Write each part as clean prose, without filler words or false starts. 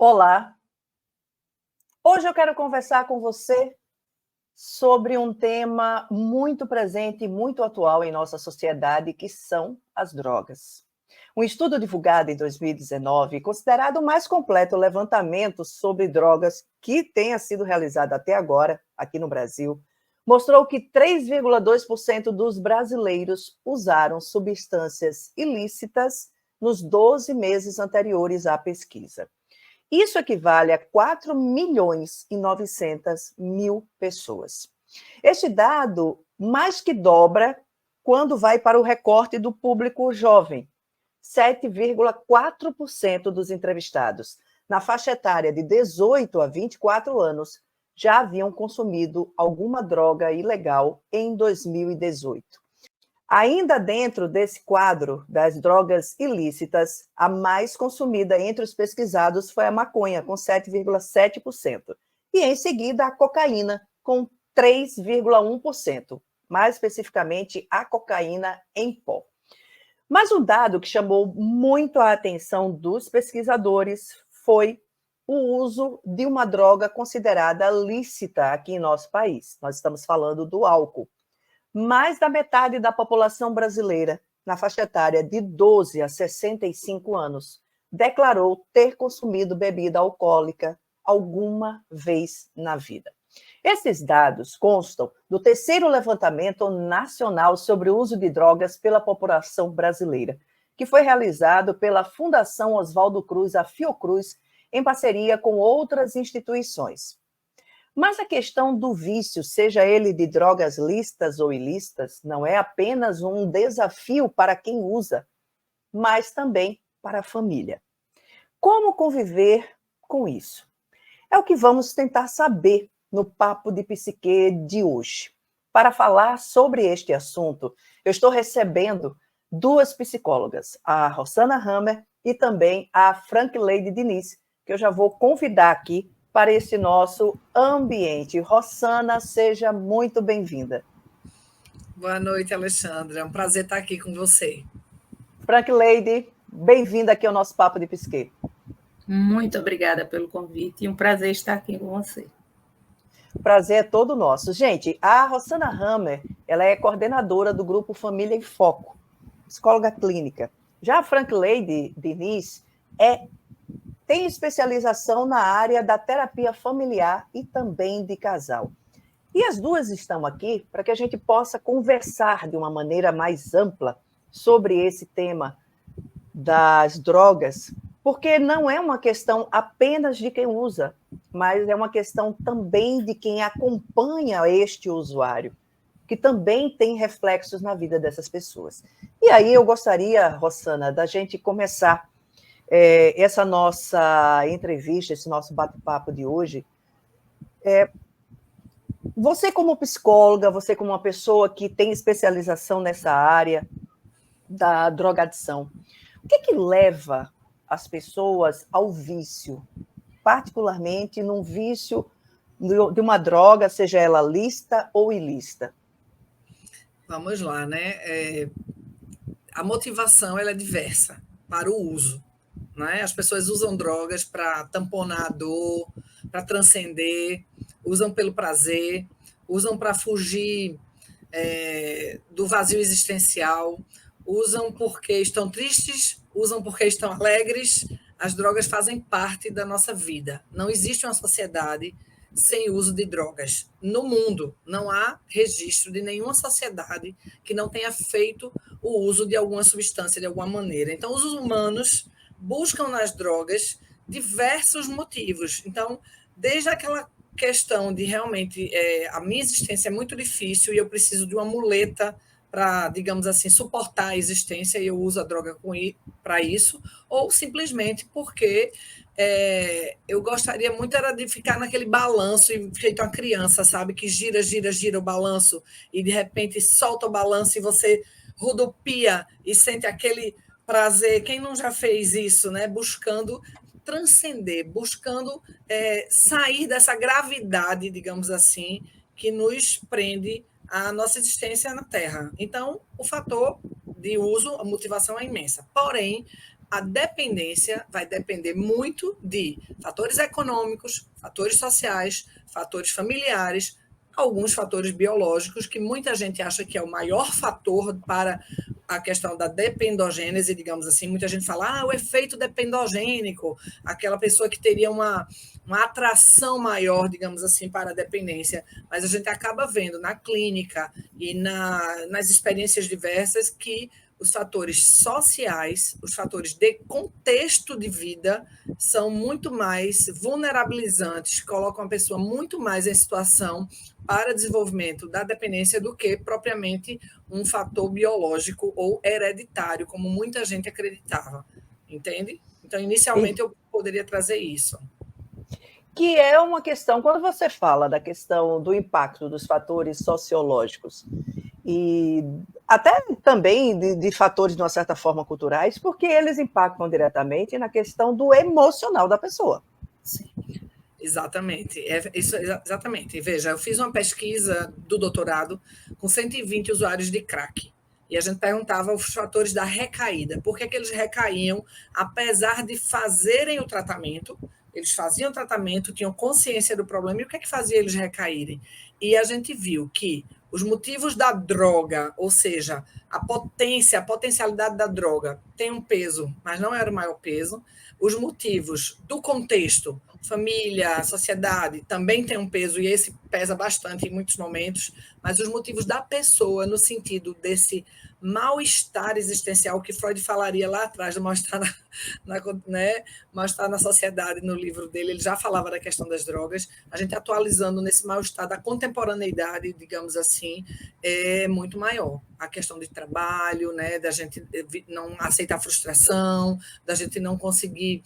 Olá, hoje eu quero conversar com você sobre um tema muito presente e muito atual em nossa sociedade, que são as drogas. Um estudo divulgado em 2019, considerado o mais completo levantamento sobre drogas que tenha sido realizado até agora, aqui no Brasil, mostrou que 3,2% dos brasileiros usaram substâncias ilícitas nos 12 meses anteriores à pesquisa. Isso equivale a 4.900.000 pessoas. Este dado mais que dobra quando vai para o recorte do público jovem. 7,4% dos entrevistados, na faixa etária de 18 a 24 anos, já haviam consumido alguma droga ilegal em 2018. Ainda dentro desse quadro das drogas ilícitas, a mais consumida entre os pesquisados foi a maconha, com 7,7%, e em seguida a cocaína, com 3,1%, mais especificamente a cocaína em pó. Mas o dado que chamou muito a atenção dos pesquisadores foi o uso de uma droga considerada lícita aqui em nosso país. Nós estamos falando do álcool. Mais da metade da população brasileira, na faixa etária de 12 a 65 anos, declarou ter consumido bebida alcoólica alguma vez na vida. Esses dados constam do terceiro levantamento nacional sobre o uso de drogas pela população brasileira, que foi realizado pela Fundação Oswaldo Cruz, a Fiocruz, em parceria com outras instituições. Mas a questão do vício, seja ele de drogas lícitas ou ilícitas, não é apenas um desafio para quem usa, mas também para a família. Como conviver com isso? É o que vamos tentar saber no Papo de Psique de hoje. Para falar sobre este assunto, eu estou recebendo duas psicólogas, a Rossana Hammer e também a Frankleide Diniz, que eu já vou convidar aqui para esse nosso ambiente. Rossana, seja muito bem-vinda. Boa noite, Alexandra. É um prazer estar aqui com você. Frankleide, bem-vinda aqui ao nosso Papo de Psique. Muito obrigada pelo convite e um prazer estar aqui com você. O prazer é todo nosso. Gente, a Rossana Hammer, ela é coordenadora do grupo Família em Foco, psicóloga clínica. Já a Frankleide Diniz tem especialização na área da terapia familiar e também de casal. E as duas estão aqui para que a gente possa conversar de uma maneira mais ampla sobre esse tema das drogas, porque não é uma questão apenas de quem usa, mas é uma questão também de quem acompanha este usuário, que também tem reflexos na vida dessas pessoas. E aí eu gostaria, Rossana, da gente começar essa nossa entrevista, esse nosso bate-papo de hoje. Você como psicóloga, você como uma pessoa que tem especialização nessa área da drogadição, o que leva as pessoas ao vício, particularmente num vício de uma droga, seja ela lícita ou ilícita? Vamos lá, né? A motivação ela é diversa para o uso. Né? As pessoas usam drogas para tamponar a dor, para transcender, usam pelo prazer, usam para fugir do vazio existencial, usam porque estão tristes, usam porque estão alegres. As drogas fazem parte da nossa vida. Não existe uma sociedade sem uso de drogas. No mundo, não há registro de nenhuma sociedade que não tenha feito o uso de alguma substância de alguma maneira. Então, os humanos buscam nas drogas diversos motivos. Então, desde aquela questão de realmente a minha existência é muito difícil e eu preciso de uma muleta para, digamos assim, suportar a existência e eu uso a droga para isso, ou simplesmente porque eu gostaria muito era de ficar naquele balanço e feito uma criança, sabe, que gira, gira, gira o balanço e de repente solta o balanço e você rodopia e sente aquele prazer. Quem não já fez isso, né? Buscando transcender, buscando sair dessa gravidade, digamos assim, que nos prende à nossa existência na Terra. Então, o fator de uso, a motivação é imensa. Porém, a dependência vai depender muito de fatores econômicos, fatores sociais, fatores familiares, alguns fatores biológicos, que muita gente acha que é o maior fator para a questão da dependogênese, digamos assim. Muita gente fala, o efeito dependogênico, aquela pessoa que teria uma atração maior, digamos assim, para a dependência. Mas a gente acaba vendo na clínica e nas experiências diversas que os fatores sociais, os fatores de contexto de vida são muito mais vulnerabilizantes, colocam a pessoa muito mais em situação para desenvolvimento da dependência do que propriamente um fator biológico ou hereditário, como muita gente acreditava, entende? Então, inicialmente, eu poderia trazer isso. Que é uma questão, quando você fala da questão do impacto dos fatores sociológicos e até também de fatores, de uma certa forma, culturais, porque eles impactam diretamente na questão do emocional da pessoa. Sim. Exatamente, exatamente. Veja, eu fiz uma pesquisa do doutorado com 120 usuários de crack. E a gente perguntava os fatores da recaída. Por que eles recaíam, apesar de fazerem o tratamento? Eles faziam o tratamento, tinham consciência do problema, e o que fazia eles recaírem? E a gente viu que os motivos da droga, ou seja, a potencialidade da droga, tem um peso, mas não era o maior peso. Os motivos do contexto, família, sociedade, também tem um peso, e esse pesa bastante em muitos momentos, mas os motivos da pessoa, no sentido desse mal-estar existencial que Freud falaria lá atrás, do mal-estar mal-estar na sociedade, no livro dele, ele já falava da questão das drogas, a gente atualizando nesse mal-estar da contemporaneidade, digamos assim, é muito maior. A questão de trabalho, né, da gente não aceitar a frustração, da gente não conseguir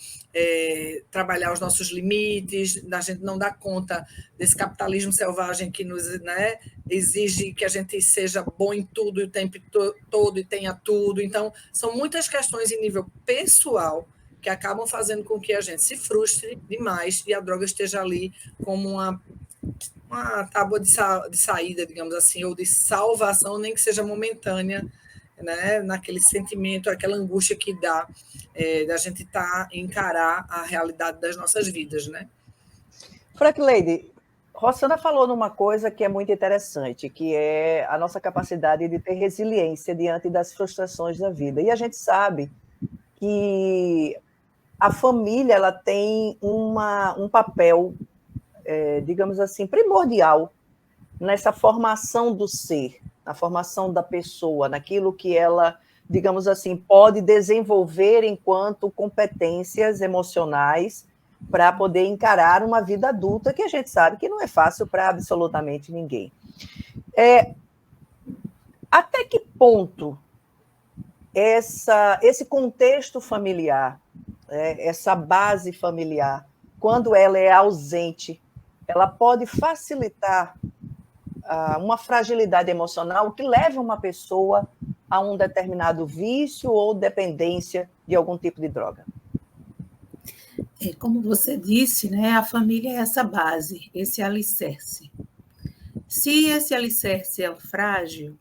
trabalhar os nossos limites, da gente não dar conta desse capitalismo selvagem que nos, né, exige que a gente seja bom em tudo o tempo todo e tenha tudo. Então, são muitas questões em nível pessoal que acabam fazendo com que a gente se frustre demais e a droga esteja ali como uma tábua de saída, digamos assim, ou de salvação, nem que seja momentânea, né, naquele sentimento, aquela angústia que dá da gente encarar a realidade das nossas vidas, né? Frank Lady, Rossana falou numa coisa que é muito interessante, que é a nossa capacidade de ter resiliência diante das frustrações da vida. E a gente sabe que a família ela tem um papel, digamos assim, primordial nessa formação do ser, na formação da pessoa, naquilo que ela, digamos assim, pode desenvolver enquanto competências emocionais para poder encarar uma vida adulta, que a gente sabe que não é fácil para absolutamente ninguém. Até que ponto esse contexto familiar, essa base familiar, quando ela é ausente, ela pode facilitar uma fragilidade emocional que leve uma pessoa a um determinado vício ou dependência de algum tipo de droga? Como você disse, né, a família é essa base, esse alicerce. Se esse alicerce é frágil,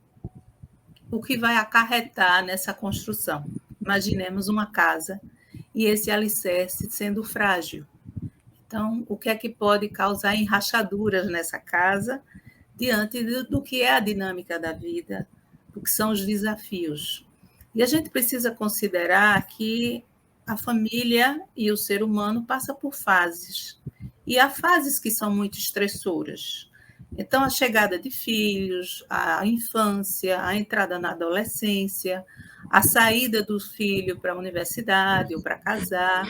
o que vai acarretar nessa construção? Imaginemos uma casa e esse alicerce sendo frágil. Então, o que é que pode causar rachaduras nessa casa diante do que é a dinâmica da vida, do que são os desafios? E a gente precisa considerar que a família e o ser humano passam por fases. E há fases que são muito estressoras. Então, a chegada de filhos, a infância, a entrada na adolescência, a saída do filho para a universidade ou para casar.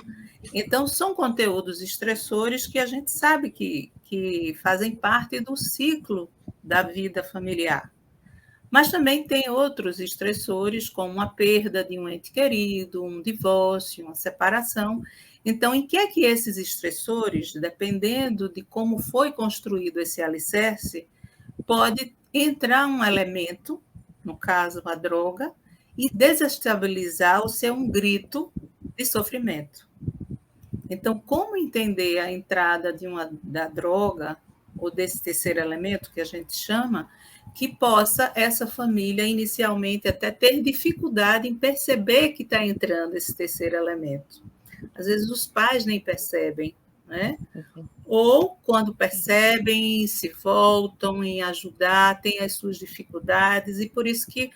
Então, são conteúdos estressores que a gente sabe que fazem parte do ciclo da vida familiar. Mas também tem outros estressores, como a perda de um ente querido, um divórcio, uma separação. Então, em que é que esses estressores, dependendo de como foi construído esse alicerce, pode entrar um elemento, no caso a droga, e desestabilizar ou ser um grito de sofrimento. Então, como entender a entrada da droga, ou desse terceiro elemento que a gente chama, que possa essa família inicialmente até ter dificuldade em perceber que está entrando esse terceiro elemento. Às vezes os pais nem percebem, né? Ou quando percebem, se voltam em ajudar, têm as suas dificuldades, e por isso que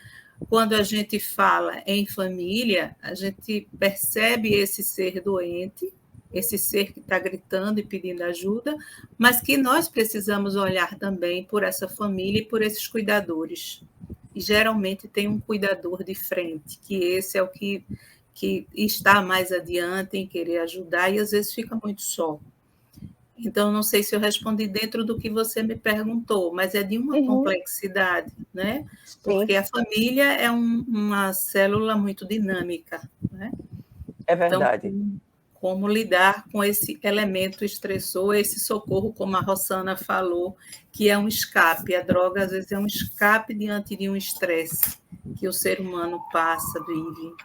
quando a gente fala em família, a gente percebe esse ser doente, esse ser que está gritando e pedindo ajuda, mas que nós precisamos olhar também por essa família e por esses cuidadores. E geralmente tem um cuidador de frente, que esse é o que está mais adiante em querer ajudar e às vezes fica muito só. Então, não sei se eu respondi dentro do que você me perguntou, mas é de uma complexidade, né? Sim. Porque a família é uma célula muito dinâmica, né? É verdade. Então, como lidar com esse elemento estressor, esse socorro, como a Rossana falou, que é um escape. A droga, às vezes, é um escape diante de um estresse que o ser humano passa, vive.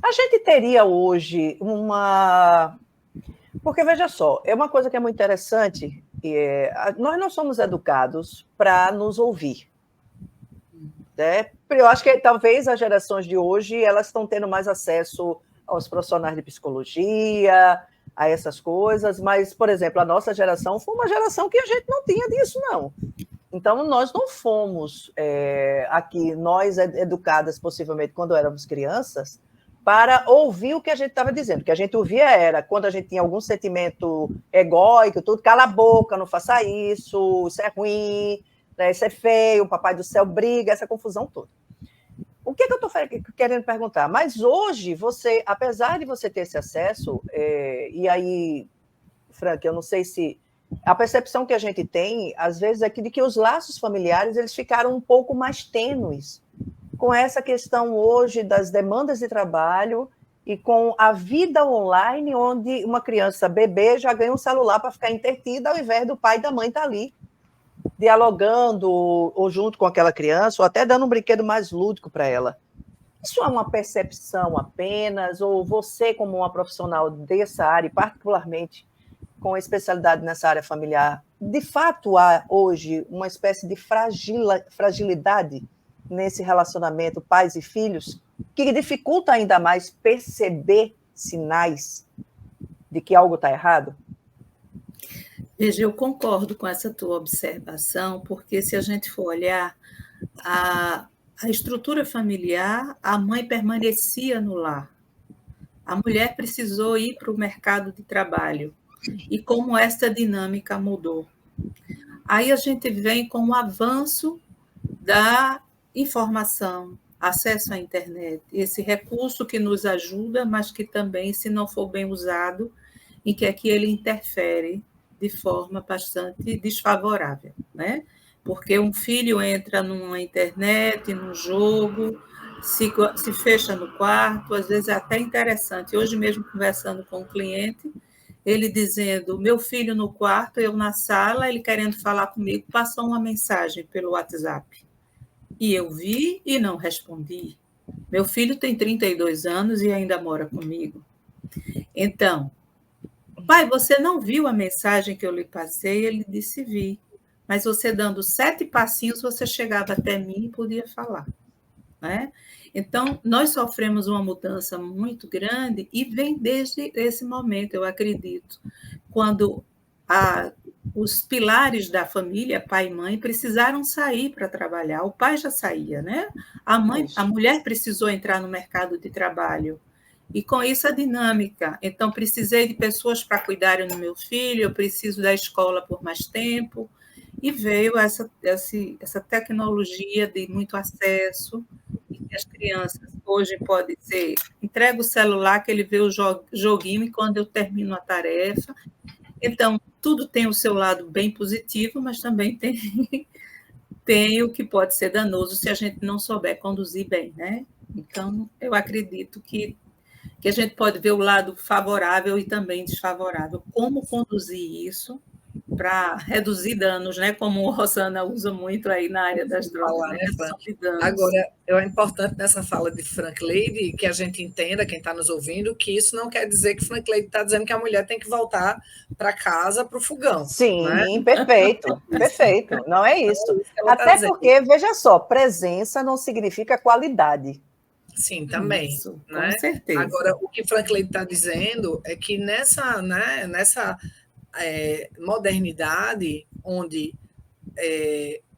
A gente teria hoje uma... Porque, veja só, é uma coisa que é muito interessante, nós não somos educados para nos ouvir. Né? Eu acho que talvez as gerações de hoje elas estão tendo mais acesso aos profissionais de psicologia, a essas coisas, mas, por exemplo, a nossa geração foi uma geração que a gente não tinha disso, não. Então, nós não fomos aqui, nós educadas possivelmente quando éramos crianças, para ouvir o que a gente estava dizendo. O que a gente ouvia era, quando a gente tinha algum sentimento egóico, tudo, cala a boca, não faça isso é ruim, né, isso é feio, o papai do céu briga, essa confusão toda. O que eu estou querendo perguntar? Mas hoje, você, apesar de você ter esse acesso, e aí, Frank, eu não sei se... A percepção que a gente tem, às vezes, é de que os laços familiares eles ficaram um pouco mais tênues com essa questão hoje das demandas de trabalho e com a vida online, onde uma criança bebê já ganha um celular para ficar entretida, ao invés do pai e da mãe estar ali, dialogando ou junto com aquela criança, ou até dando um brinquedo mais lúdico para ela. Isso é uma percepção apenas, ou você, como uma profissional dessa área, e particularmente com especialidade nessa área familiar, de fato há hoje uma espécie de fragilidade nesse relacionamento pais e filhos, que dificulta ainda mais perceber sinais de que algo está errado? Veja, eu concordo com essa tua observação, porque se a gente for olhar a estrutura familiar, a mãe permanecia no lar. A mulher precisou ir para o mercado de trabalho. E como esta dinâmica mudou. Aí a gente vem com o avanço da informação, acesso à internet, esse recurso que nos ajuda, mas que também, se não for bem usado, em que é que ele interfere de forma bastante desfavorável, né? Porque um filho entra numa internet, num jogo, se fecha no quarto, às vezes é até interessante. Hoje mesmo, conversando com um cliente, ele dizendo, meu filho no quarto, eu na sala, ele querendo falar comigo, passou uma mensagem pelo WhatsApp. E eu vi e não respondi. Meu filho tem 32 anos e ainda mora comigo. Então, pai, você não viu a mensagem que eu lhe passei? Ele disse, vi. Mas você dando 7 passinhos, você chegava até mim e podia falar. Né? Então, nós sofremos uma mudança muito grande e vem desde esse momento, eu acredito, quando os pilares da família, pai e mãe, precisaram sair para trabalhar. O pai já saía, né? A mulher precisou entrar no mercado de trabalho. E com isso a dinâmica. Então, precisei de pessoas para cuidarem do meu filho, eu preciso da escola por mais tempo. E veio essa tecnologia de muito acesso, e as crianças hoje podem ser, entrega o celular que ele vê o joguinho e quando eu termino a tarefa. Então, tudo tem o seu lado bem positivo, mas também tem o que pode ser danoso se a gente não souber conduzir bem, né? Então, eu acredito que a gente pode ver o lado favorável e também desfavorável. Como conduzir isso para reduzir danos, né? Como a Rosana usa muito aí na área das drogas, né? Redução de danos. Agora, é importante nessa fala de Frank Lady que a gente entenda, quem está nos ouvindo, que isso não quer dizer que Frank Lady está dizendo que a mulher tem que voltar para casa, para o fogão. Sim, né? perfeito, perfeito. Não é isso. Até porque, veja só, presença não significa qualidade. Sim, também. Isso, né? Com certeza. Agora, o que Frank Lady está dizendo é que nessa modernidade, onde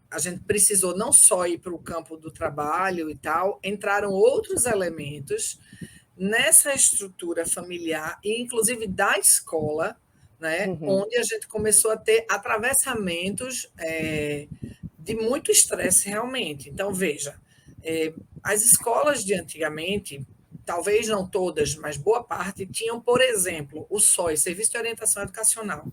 a gente precisou não só ir para o campo do trabalho e tal, entraram outros elementos nessa estrutura familiar, e inclusive da escola, né, onde a gente começou a ter atravessamentos de muito estresse realmente. Então, veja, as escolas de antigamente, talvez não todas, mas boa parte, tinham, por exemplo, o SOE, Serviço de Orientação Educacional.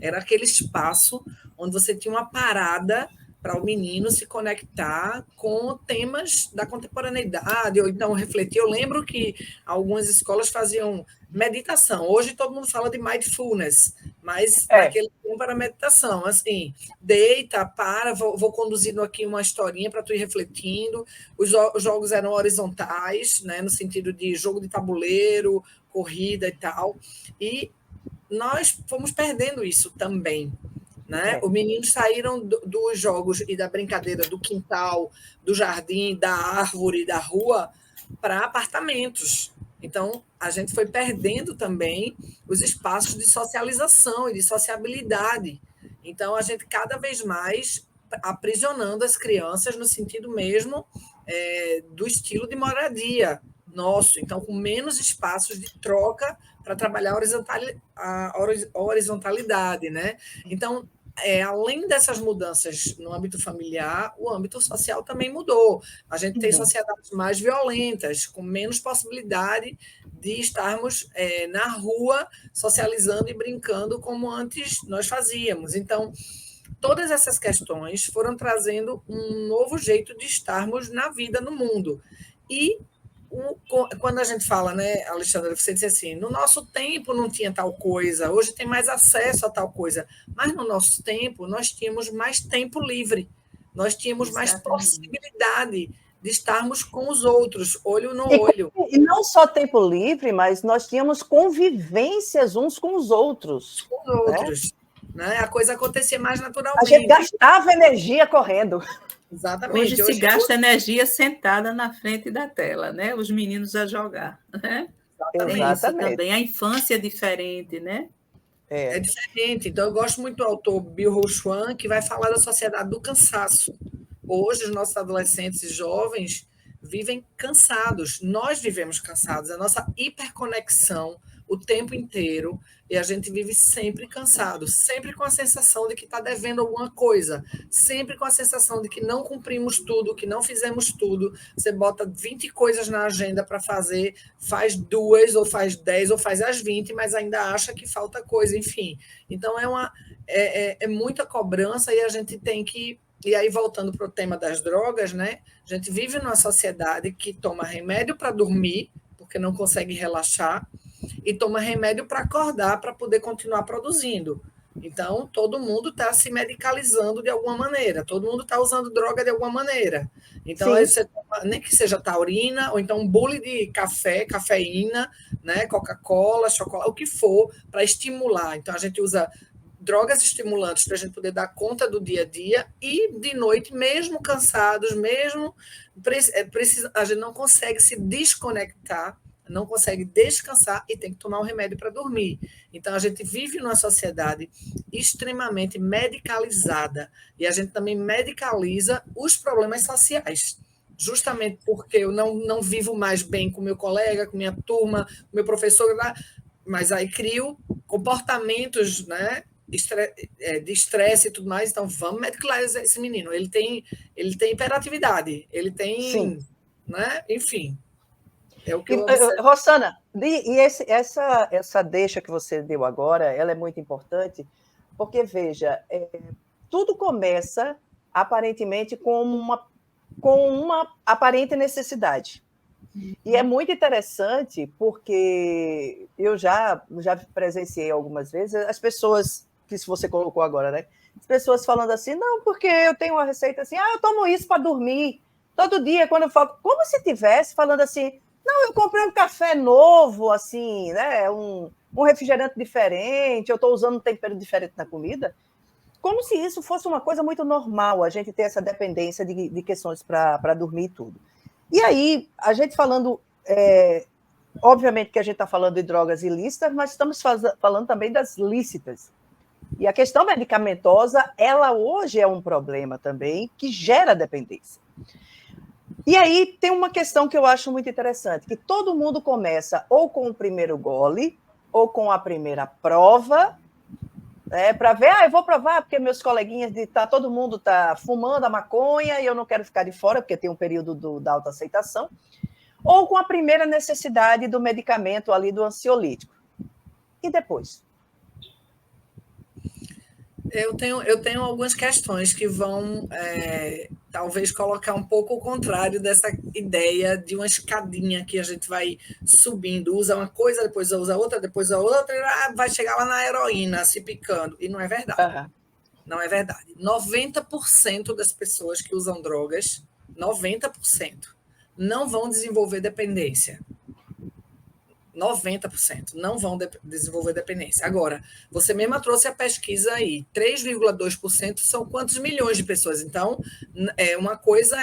Era aquele espaço onde você tinha uma parada para o menino se conectar com temas da contemporaneidade, ou então refletir. Eu lembro que algumas escolas faziam meditação. Hoje todo mundo fala de mindfulness, mas naquele tempo era meditação. Assim, deita, para, vou conduzindo aqui uma historinha para tu ir refletindo. Os jogos eram horizontais, né, no sentido de jogo de tabuleiro, corrida e tal. E nós fomos perdendo isso também. Né? Os meninos saíram dos jogos e da brincadeira do quintal, do jardim, da árvore, da rua, para apartamentos. Então, a gente foi perdendo também os espaços de socialização e de sociabilidade. Então, a gente cada vez mais aprisionando as crianças no sentido mesmo do estilo de moradia nosso. Então, com menos espaços de troca para trabalhar a horizontalidade. Né? Então, além dessas mudanças no âmbito familiar, o âmbito social também mudou. A gente tem sociedades mais violentas, com menos possibilidade de estarmos na rua socializando e brincando como antes nós fazíamos. Então, todas essas questões foram trazendo um novo jeito de estarmos na vida no mundo. E quando a gente fala, né, Alexandra, você disse assim, no nosso tempo não tinha tal coisa, hoje tem mais acesso a tal coisa, mas no nosso tempo nós tínhamos mais tempo livre, nós tínhamos mais possibilidade de estarmos com os outros, olho no olho. E não só tempo livre, mas nós tínhamos convivências uns com os outros. Com os outros. Né? A coisa acontecia mais naturalmente. A gente gastava energia correndo. Exatamente. Hoje se gasta energia sentada na frente da tela, né? Os meninos a jogar. Né? Tem isso também. A infância é diferente, né? É diferente. Então, eu gosto muito do autor Byung-Chul Chuan, que vai falar da sociedade do cansaço. Hoje, os nossos adolescentes e jovens vivem cansados. Nós vivemos cansados. A nossa hiperconexão o tempo inteiro, e a gente vive sempre cansado, sempre com a sensação de que está devendo alguma coisa, sempre com a sensação de que não cumprimos tudo, que não fizemos tudo. Você bota 20 coisas na agenda para fazer, faz 2, ou faz 10, ou faz as 20, mas ainda acha que falta coisa, enfim. Então, é muita cobrança, e a gente tem que... E aí, voltando para o tema das drogas, né? A gente vive numa sociedade que toma remédio para dormir, porque não consegue relaxar, e toma remédio para acordar, para poder continuar produzindo. Então, todo mundo está se medicalizando de alguma maneira, todo mundo está usando droga de alguma maneira. Então, aí você toma, nem que seja taurina, ou então um bule de café, cafeína, né, Coca-Cola, chocolate, o que for, para estimular. Então, a gente usa drogas estimulantes para a gente poder dar conta do dia a dia, e de noite, mesmo cansados, mesmo a gente não consegue se desconectar, não consegue descansar e tem que tomar um remédio para dormir. Então, a gente vive numa sociedade extremamente medicalizada, e a gente também medicaliza os problemas sociais, justamente porque eu não vivo mais bem com meu colega, com minha turma, com meu professor, mas aí crio comportamentos, né, de estresse e tudo mais. Então, vamos medicalizar esse menino. Ele tem hiperatividade, ele tem... Né, enfim... É o que eu observo. Rosana, essa deixa que você deu agora, ela é muito importante, porque, veja, tudo começa, aparentemente, com uma aparente necessidade. E é muito interessante, porque eu já presenciei algumas vezes as pessoas que isso você colocou agora, né? As pessoas falando assim, não, porque eu tenho uma receita assim, eu tomo isso para dormir. Todo dia, quando eu falo, como se tivesse falando assim, não, eu comprei um café novo, assim, né? Um refrigerante diferente, eu estou usando um tempero diferente na comida. Como se isso fosse uma coisa muito normal, a gente ter essa dependência de questões para dormir e tudo. E aí, a gente falando, obviamente que a gente está falando de drogas ilícitas, mas estamos falando também das lícitas. E a questão medicamentosa, ela hoje é um problema também que gera dependência. E aí tem uma questão que eu acho muito interessante, que todo mundo começa ou com o primeiro gole, ou com a primeira prova, para ver, eu vou provar, porque meus coleguinhas, todo mundo está fumando a maconha e eu não quero ficar de fora, porque tem um período da autoaceitação, ou com a primeira necessidade do medicamento ali, do ansiolítico. E depois? Eu tenho algumas questões que vão, talvez, colocar um pouco o contrário dessa ideia de uma escadinha que a gente vai subindo, usa uma coisa, depois usa outra, depois a outra, e vai chegar lá na heroína, se picando. E não é verdade. Uhum. Não é verdade. 90% das pessoas que usam drogas, 90%, não vão desenvolver dependência. 90% não vão desenvolver dependência. Agora, você mesma trouxe a pesquisa aí, 3,2% são quantos milhões de pessoas? Então, uma coisa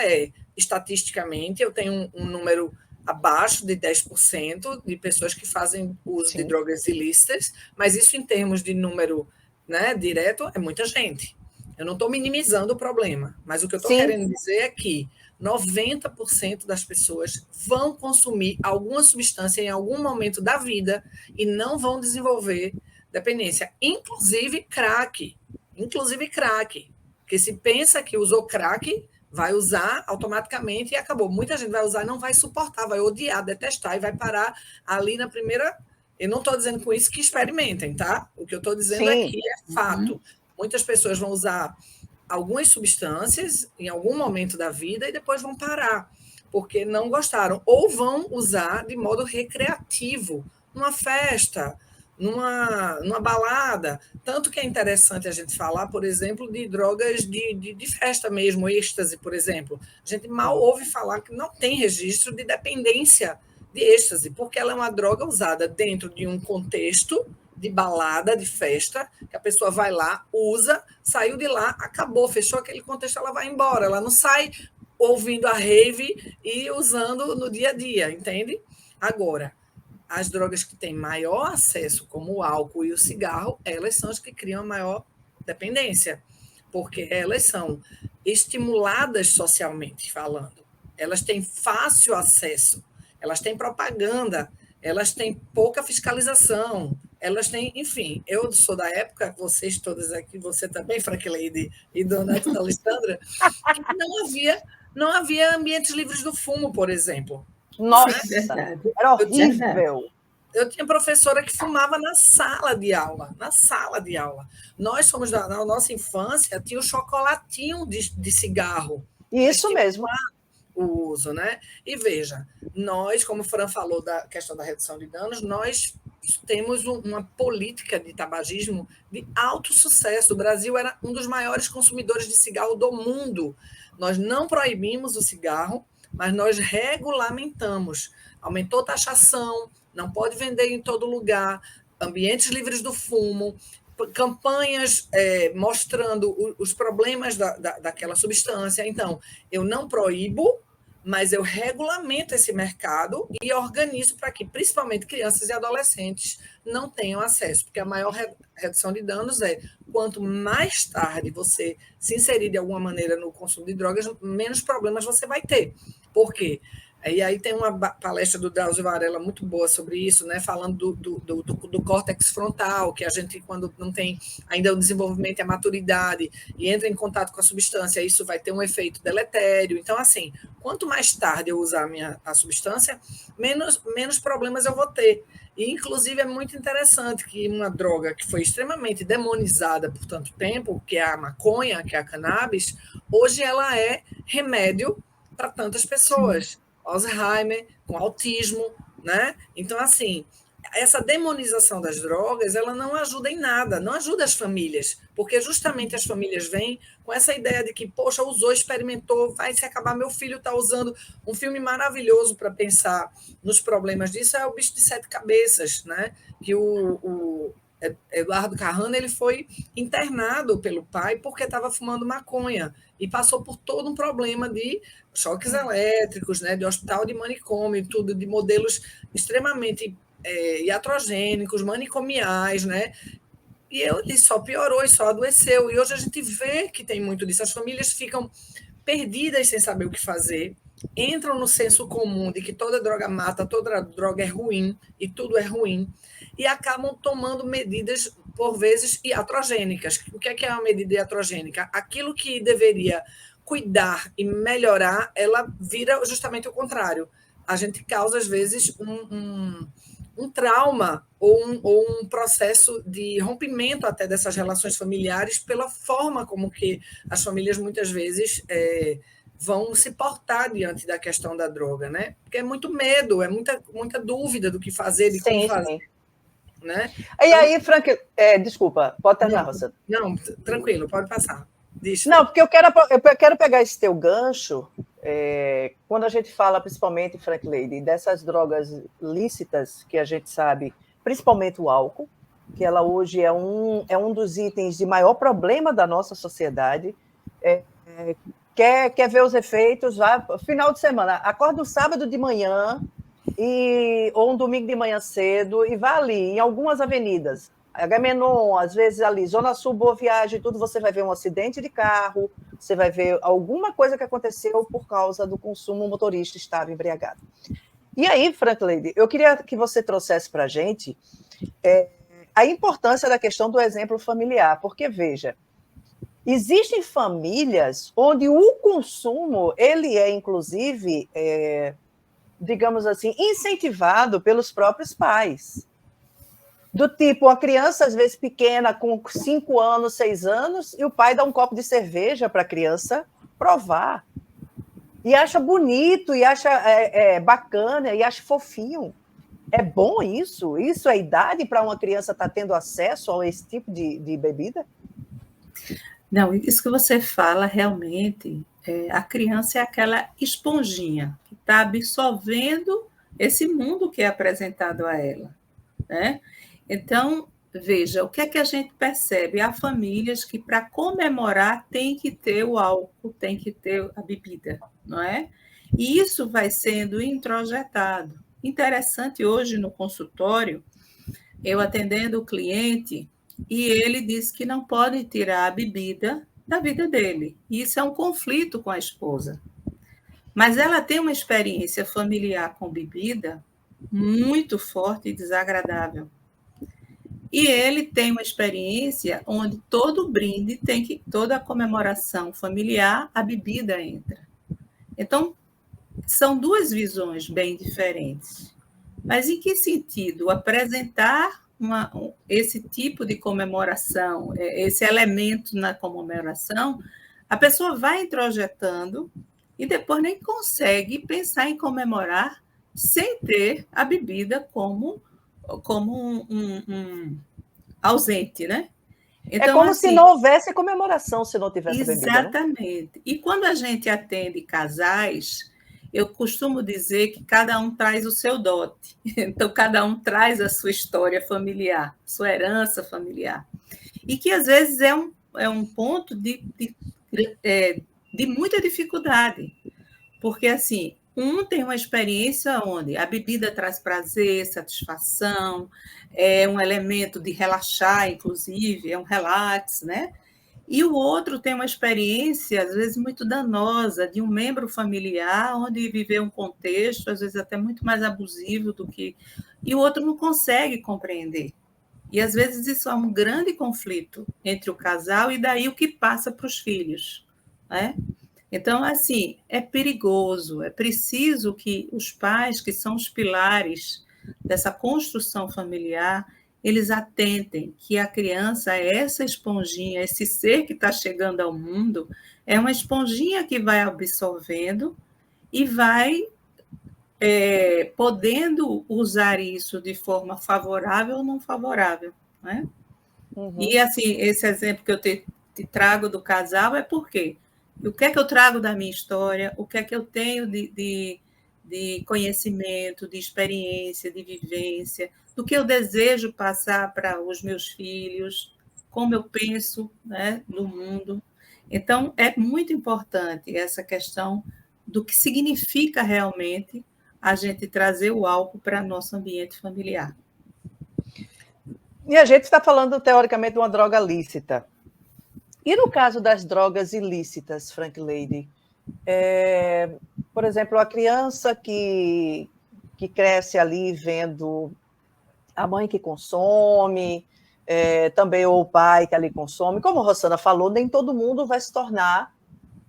estatisticamente, eu tenho um número abaixo de 10% de pessoas que fazem uso de drogas ilícitas, mas isso em termos de número, né, direto, é muita gente. Eu não estou minimizando o problema, mas o que eu estou querendo dizer é que 90% das pessoas vão consumir alguma substância em algum momento da vida e não vão desenvolver dependência, inclusive crack. Porque se pensa que usou crack, vai usar automaticamente e acabou. Muita gente vai usar e não vai suportar, vai odiar, detestar e vai parar ali na primeira... Eu não estou dizendo com isso que experimentem, tá? O que eu estou dizendo aqui é fato. Muitas pessoas vão usar algumas substâncias em algum momento da vida e depois vão parar, porque não gostaram. Ou vão usar de modo recreativo, numa festa, numa balada. Tanto que é interessante a gente falar, por exemplo, de drogas de festa mesmo, êxtase, por exemplo. A gente mal ouve falar que não tem registro de dependência de êxtase, porque ela é uma droga usada dentro de um contexto de balada, de festa, que a pessoa vai lá, usa, saiu de lá, acabou, fechou aquele contexto, ela vai embora. Ela não sai ouvindo a rave e usando no dia a dia, entende? Agora, as drogas que têm maior acesso, como o álcool e o cigarro, elas são as que criam a maior dependência, porque elas são estimuladas socialmente falando. Elas têm fácil acesso, elas têm propaganda, elas têm pouca fiscalização, elas têm, enfim, eu sou da época, vocês todas aqui, você também, Frankleide e Dona Alessandra, que não havia ambientes livres do fumo, por exemplo. Nossa, era horrível. Eu tinha professora que fumava na sala de aula, Nós somos, na nossa infância, tinha o chocolatinho de cigarro. Isso mesmo. O uso, né? E veja, nós, como o Fran falou da questão da redução de danos, nós temos uma política de tabagismo de alto sucesso. O Brasil era um dos maiores consumidores de cigarro do mundo. Nós não proibimos o cigarro, mas nós regulamentamos. Aumentou taxação, não pode vender em todo lugar, ambientes livres do fumo, campanhas mostrando os problemas daquela substância. Então, eu não proíbo, mas eu regulamento esse mercado e organizo para que, principalmente, crianças e adolescentes não tenham acesso, porque a maior redução de danos é quanto mais tarde você se inserir de alguma maneira no consumo de drogas, menos problemas você vai ter. Por quê? E aí tem uma palestra do Drauzio Varela muito boa sobre isso, né? Falando do córtex frontal, que a gente, quando não tem ainda o desenvolvimento e a maturidade e entra em contato com a substância, isso vai ter um efeito deletério. Então, assim, quanto mais tarde eu usar a substância, menos problemas eu vou ter. E, inclusive, é muito interessante que uma droga que foi extremamente demonizada por tanto tempo, que é a maconha, que é a cannabis, hoje ela é remédio para tantas pessoas. Alzheimer, com autismo, né? Então, assim, essa demonização das drogas, ela não ajuda em nada, não ajuda as famílias, porque justamente as famílias vêm com essa ideia de que, poxa, usou, experimentou, vai se acabar, meu filho está usando. Um filme maravilhoso para pensar nos problemas disso é O Bicho de Sete Cabeças, né? Que o Eduardo Carrano, ele foi internado pelo pai porque estava fumando maconha e passou por todo um problema de choques elétricos, né, de hospital de manicômio, tudo de modelos extremamente iatrogênicos, manicomiais, né? E ele só piorou e só adoeceu. E hoje a gente vê que tem muito disso. As famílias ficam perdidas sem saber o que fazer, entram no senso comum de que toda droga mata, toda droga é ruim e tudo é ruim, e acabam tomando medidas, por vezes, iatrogênicas. O que é uma medida iatrogênica? Aquilo que deveria cuidar e melhorar, ela vira justamente o contrário. A gente causa, às vezes, um trauma ou um processo de rompimento até dessas relações familiares pela forma como que as famílias muitas vezes vão se portar diante da questão da droga, né? Porque é muito medo, é muita dúvida do que fazer, de como fazer, sim. Né? E então, aí, Frank, desculpa, pode terminar, Rosana. Não, tranquilo, pode passar. Não, porque eu quero pegar esse teu gancho, quando a gente fala, principalmente, Frank Lady, dessas drogas lícitas, que a gente sabe, principalmente o álcool, que ela hoje é um dos itens de maior problema da nossa sociedade. Quer ver os efeitos? Vai, final de semana, acorda um sábado de manhã, ou um domingo de manhã cedo, e vá ali, em algumas avenidas, Agamenon, às vezes ali, Zona Sul, Boa Viagem, tudo, você vai ver um acidente de carro, você vai ver alguma coisa que aconteceu por causa do consumo, o motorista estava embriagado. E aí, Frank Lady, eu queria que você trouxesse para a gente a importância da questão do exemplo familiar, porque, veja, existem famílias onde o consumo, ele é, inclusive, digamos assim, incentivado pelos próprios pais. Do tipo, uma criança, às vezes pequena, com 5 anos, 6 anos, e o pai dá um copo de cerveja para a criança provar. E acha bonito, e acha bacana, e acha fofinho. É bom isso? Isso é idade para uma criança estar tendo acesso a esse tipo de bebida? Não, isso que você fala, realmente, a criança é aquela esponjinha que está absorvendo esse mundo que é apresentado a ela, né? Então, veja, o que é que a gente percebe? Há famílias que, para comemorar, tem que ter o álcool, tem que ter a bebida, não é? E isso vai sendo introjetado. Interessante, hoje no consultório, eu atendendo o cliente, e ele disse que não pode tirar a bebida da vida dele. E isso é um conflito com a esposa. Mas ela tem uma experiência familiar com bebida muito forte e desagradável. E ele tem uma experiência onde todo brinde toda a comemoração familiar, a bebida entra. Então, são duas visões bem diferentes. Mas em que sentido? Apresentar esse tipo de comemoração, esse elemento na comemoração, a pessoa vai introjetando e depois nem consegue pensar em comemorar sem ter a bebida como um ausente, né? Então, como assim, se não houvesse comemoração se não tivesse bebida. Exatamente. Né? E quando a gente atende casais, eu costumo dizer que cada um traz o seu dote. Então, cada um traz a sua história familiar, sua herança familiar. E que, às vezes, é um ponto de muita dificuldade. Porque, assim, um tem uma experiência onde a bebida traz prazer, satisfação, é um elemento de relaxar, inclusive, é um relax, né? E o outro tem uma experiência, às vezes, muito danosa, de um membro familiar, onde viveu um contexto, às vezes, até muito mais abusivo do que... E o outro não consegue compreender. E, às vezes, isso é um grande conflito entre o casal e daí o que passa para os filhos, né? Então, assim, é perigoso, é preciso que os pais, que são os pilares dessa construção familiar, eles atentem que a criança é essa esponjinha, esse ser que está chegando ao mundo, é uma esponjinha que vai absorvendo e vai podendo usar isso de forma favorável ou não favorável, né? Uhum. E, assim, esse exemplo que eu te trago do casal é porque o que é que eu trago da minha história, o que é que eu tenho de conhecimento, de experiência, de vivência, do que eu desejo passar para os meus filhos, como eu penso, né, no mundo. Então, é muito importante essa questão do que significa realmente a gente trazer o álcool para nosso ambiente familiar. E a gente está falando, teoricamente, de uma droga lícita. E no caso das drogas ilícitas, Frank Lady, por exemplo, a criança que cresce ali vendo a mãe que consome, também ou o pai que ali consome, como a Rosana falou, nem todo mundo vai se tornar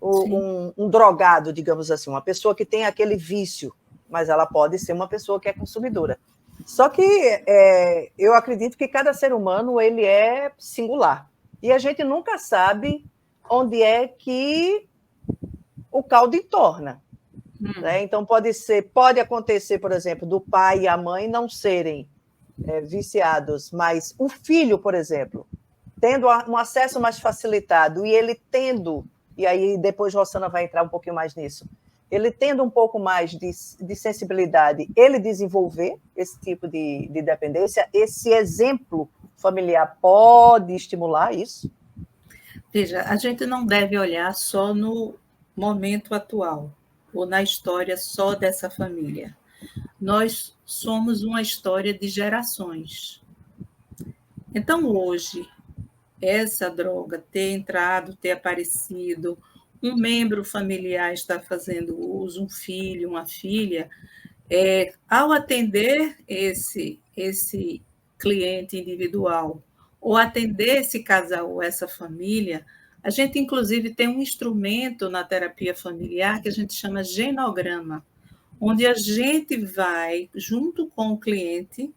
um drogado, digamos assim, uma pessoa que tem aquele vício, mas ela pode ser uma pessoa que é consumidora. Só que eu acredito que cada ser humano ele é singular. E a gente nunca sabe onde é que o caldo entorna. Né? Então, pode acontecer, por exemplo, do pai e a mãe não serem viciados, mas o filho, por exemplo, tendo um acesso mais facilitado e ele tendo, e aí depois Rosana vai entrar um pouquinho mais nisso, ele tendo um pouco mais de sensibilidade, ele desenvolver esse tipo de dependência, esse exemplo familiar pode estimular isso? Veja, a gente não deve olhar só no momento atual, ou na história só dessa família. Nós somos uma história de gerações. Então, hoje, essa droga ter entrado, ter aparecido, um membro familiar está fazendo uso, um filho, uma filha, ao atender esse cliente individual, ou atender esse casal ou essa família, a gente, inclusive, tem um instrumento na terapia familiar que a gente chama genograma, onde a gente vai, junto com o cliente,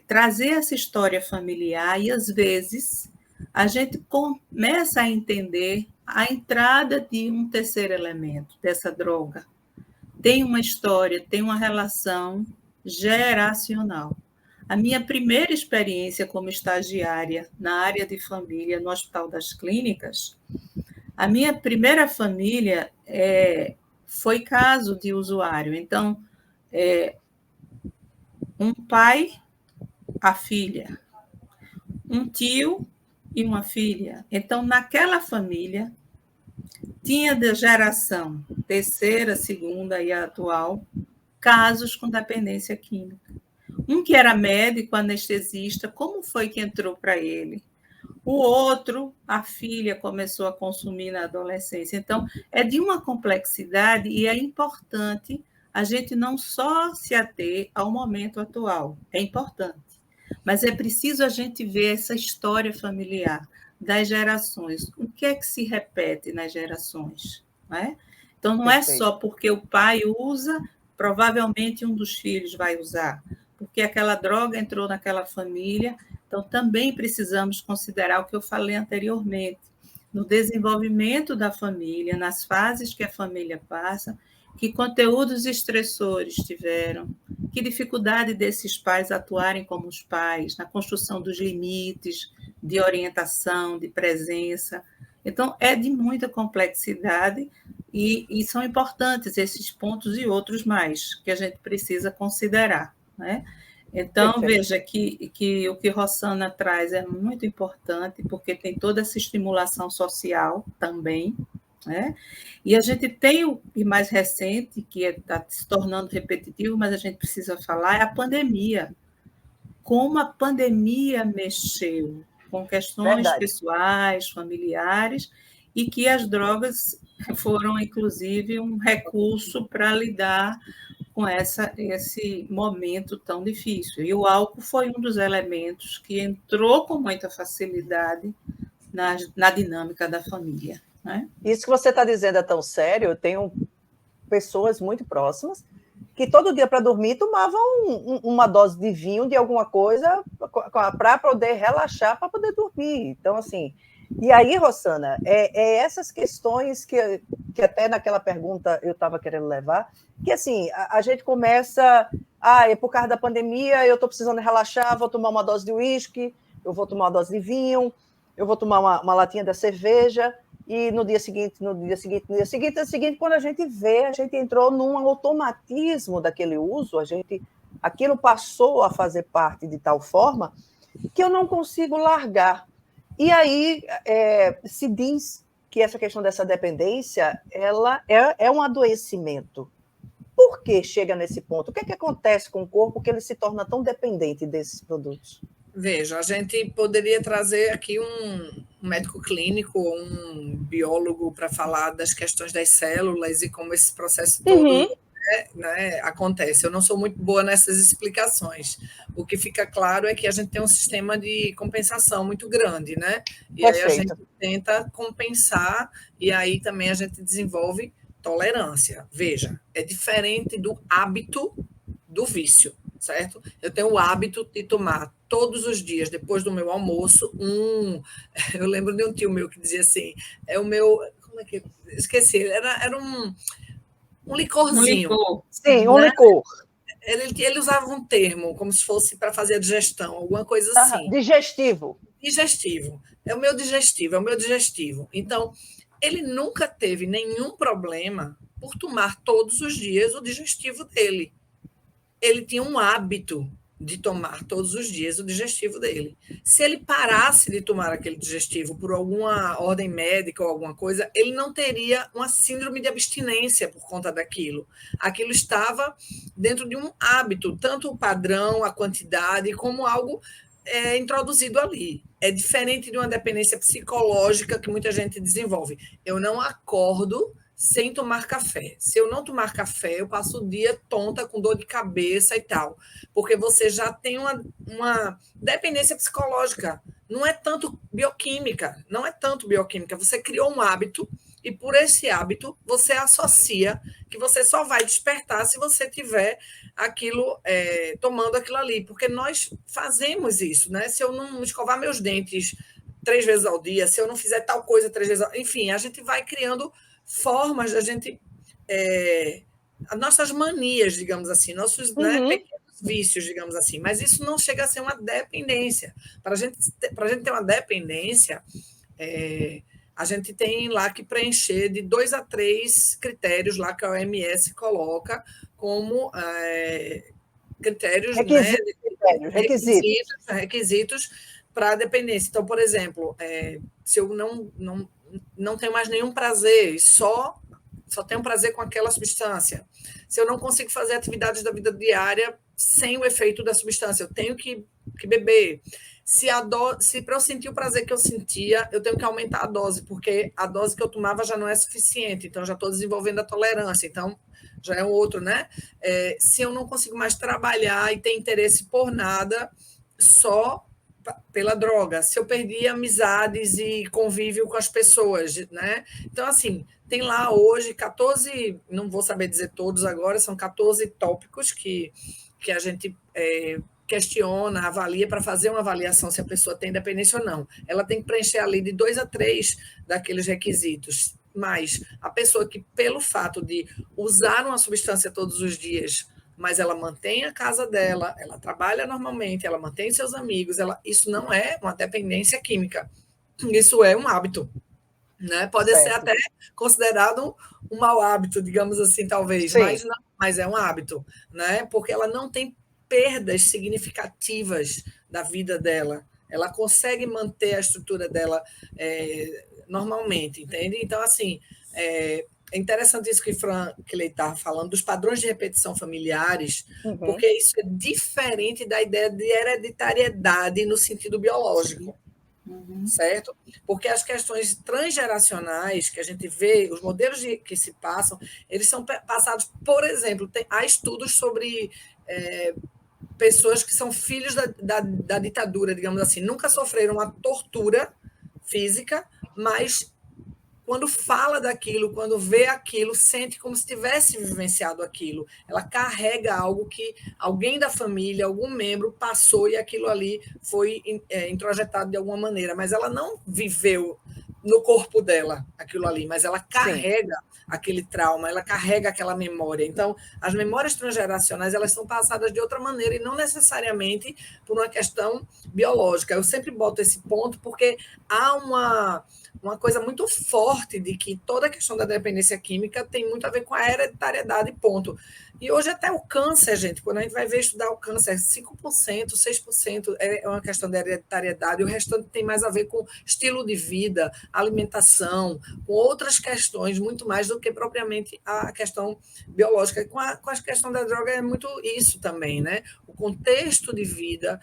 trazer essa história familiar e, às vezes, a gente começa a entender a entrada de um terceiro elemento dessa droga. Tem uma história, tem uma relação geracional. A minha primeira experiência como estagiária na área de família no Hospital das Clínicas, a minha primeira família foi caso de usuário. Então, um pai, a filha, um tio e uma filha. Então, naquela família, tinha de geração terceira, segunda e atual, casos com dependência química. Um que era médico, anestesista, como foi que entrou para ele? O outro, a filha começou a consumir na adolescência. Então, é de uma complexidade e é importante a gente não só se ater ao momento atual, é importante, mas é preciso a gente ver essa história familiar das gerações. O que é que se repete nas gerações? Né? Então, não é só porque o pai usa, provavelmente um dos filhos vai usar, porque aquela droga entrou naquela família. Então, também precisamos considerar o que eu falei anteriormente, no desenvolvimento da família, nas fases que a família passa, que conteúdos estressores tiveram, que dificuldade desses pais atuarem como os pais, na construção dos limites, de orientação, de presença. Então, é de muita complexidade e são importantes esses pontos e outros mais que a gente precisa considerar, né? Então, veja que o que Rosana traz é muito importante, porque tem toda essa estimulação social também, né? E a gente tem o mais recente, que está se tornando repetitivo, mas a gente precisa falar, é a pandemia. Como a pandemia mexeu com questões pessoais, familiares, e que as drogas foram, inclusive, um recurso para lidar com esse momento tão difícil. E o álcool foi um dos elementos que entrou com muita facilidade na dinâmica da família. Né? Isso que você está dizendo é tão sério. Eu tenho pessoas muito próximas que todo dia para dormir tomavam uma dose de vinho, de alguma coisa, para poder relaxar, para poder dormir. Então, assim, E aí, Rosana, essas questões que até naquela pergunta eu estava querendo levar, que assim, a gente começa, é por causa da pandemia, eu estou precisando relaxar, vou tomar uma dose de uísque, eu vou tomar uma dose de vinho, eu vou tomar uma latinha da cerveja, e no dia seguinte, quando a gente vê, a gente entrou num automatismo daquele uso, aquilo passou a fazer parte de tal forma que eu não consigo largar. E aí se diz que essa questão dessa dependência ela é um adoecimento. Por que chega nesse ponto? O que é que acontece com o corpo que ele se torna tão dependente desses produtos? Veja, a gente poderia trazer aqui um médico clínico, um biólogo para falar das questões das células e como esse processo todo acontece. Eu não sou muito boa nessas explicações. O que fica claro é que a gente tem um sistema de compensação muito grande, né? E aí a gente tenta compensar, e aí também a gente desenvolve tolerância. Veja, é diferente do hábito do vício, certo? Eu tenho o hábito de tomar todos os dias, depois do meu almoço, eu lembro de um tio meu que dizia assim, é o meu, como é que, esqueci, era um licorzinho. Sim, um licor. Ele usava um termo, como se fosse para fazer a digestão, alguma coisa assim. Digestivo. Digestivo. É o meu digestivo. Então, ele nunca teve nenhum problema por tomar todos os dias o digestivo dele. Ele tinha um hábito de tomar todos os dias o digestivo dele. Se ele parasse de tomar aquele digestivo por alguma ordem médica ou alguma coisa, ele não teria uma síndrome de abstinência por conta daquilo. Aquilo estava dentro de um hábito, tanto o padrão, a quantidade, como algo introduzido ali. É diferente de uma dependência psicológica que muita gente desenvolve. Eu não acordo sem tomar café. Se eu não tomar café, eu passo o dia tonta, com dor de cabeça e tal. Porque você já tem uma dependência psicológica. Não é tanto bioquímica. Você criou um hábito e, por esse hábito, você associa que você só vai despertar se você tiver aquilo, tomando aquilo ali. Porque nós fazemos isso, né? Se eu não escovar meus dentes 3 vezes ao dia, se eu não fizer tal coisa 3 vezes ao dia, enfim, a gente vai criando formas da gente, as nossas manias, digamos assim, nossos pequenos vícios, digamos assim, mas isso não chega a ser uma dependência. Para a gente ter uma dependência, a gente tem lá que preencher de 2 a 3 critérios lá que a OMS coloca como critérios, requisitos para a dependência. Então, por exemplo, se eu não tenho mais nenhum prazer, só tenho prazer com aquela substância. Se eu não consigo fazer atividades da vida diária sem o efeito da substância, eu tenho que beber. Se para eu sentir o prazer que eu sentia, eu tenho que aumentar a dose, porque a dose que eu tomava já não é suficiente, então já estou desenvolvendo a tolerância, então já é um outro, né? Se eu não consigo mais trabalhar e ter interesse por nada, só pela droga, se eu perdi amizades e convívio com as pessoas, né? Então, assim, tem lá hoje 14, não vou saber dizer todos agora, são 14 tópicos que a gente questiona, avalia para fazer uma avaliação se a pessoa tem dependência ou não. Ela tem que preencher ali de 2 a 3 daqueles requisitos, mas a pessoa que, pelo fato de usar uma substância todos os dias, mas ela mantém a casa dela, ela trabalha normalmente, ela mantém seus amigos, isso não é uma dependência química, isso é um hábito, né? Pode ser até considerado um mau hábito, digamos assim, talvez, mas é um hábito, né? Porque ela não tem perdas significativas da vida dela, ela consegue manter a estrutura dela normalmente, entende? Então, assim, é interessante isso que ele estava falando, dos padrões de repetição familiares, porque isso é diferente da ideia de hereditariedade no sentido biológico, certo? Porque as questões transgeracionais que a gente vê, os modelos que se passam, eles são passados, por exemplo, há estudos sobre pessoas que são filhos da ditadura, digamos assim, nunca sofreram uma tortura física, mas quando fala daquilo, quando vê aquilo, sente como se tivesse vivenciado aquilo. Ela carrega algo que alguém da família, algum membro passou e aquilo ali foi introjetado de alguma maneira, mas ela não viveu no corpo dela aquilo ali, mas ela Sim. carrega aquele trauma, ela carrega aquela memória. Então, as memórias transgeracionais, elas são passadas de outra maneira e não necessariamente por uma questão biológica. Eu sempre boto esse ponto porque há uma coisa muito forte de que toda a questão da dependência química tem muito a ver com a hereditariedade, ponto. E hoje até o câncer, gente, quando a gente vai ver estudar o câncer, 5%, 6% é uma questão de hereditariedade, o restante tem mais a ver com estilo de vida, alimentação, com outras questões, muito mais do que propriamente a questão biológica. Com a questão da droga é muito isso também, né? O contexto de vida,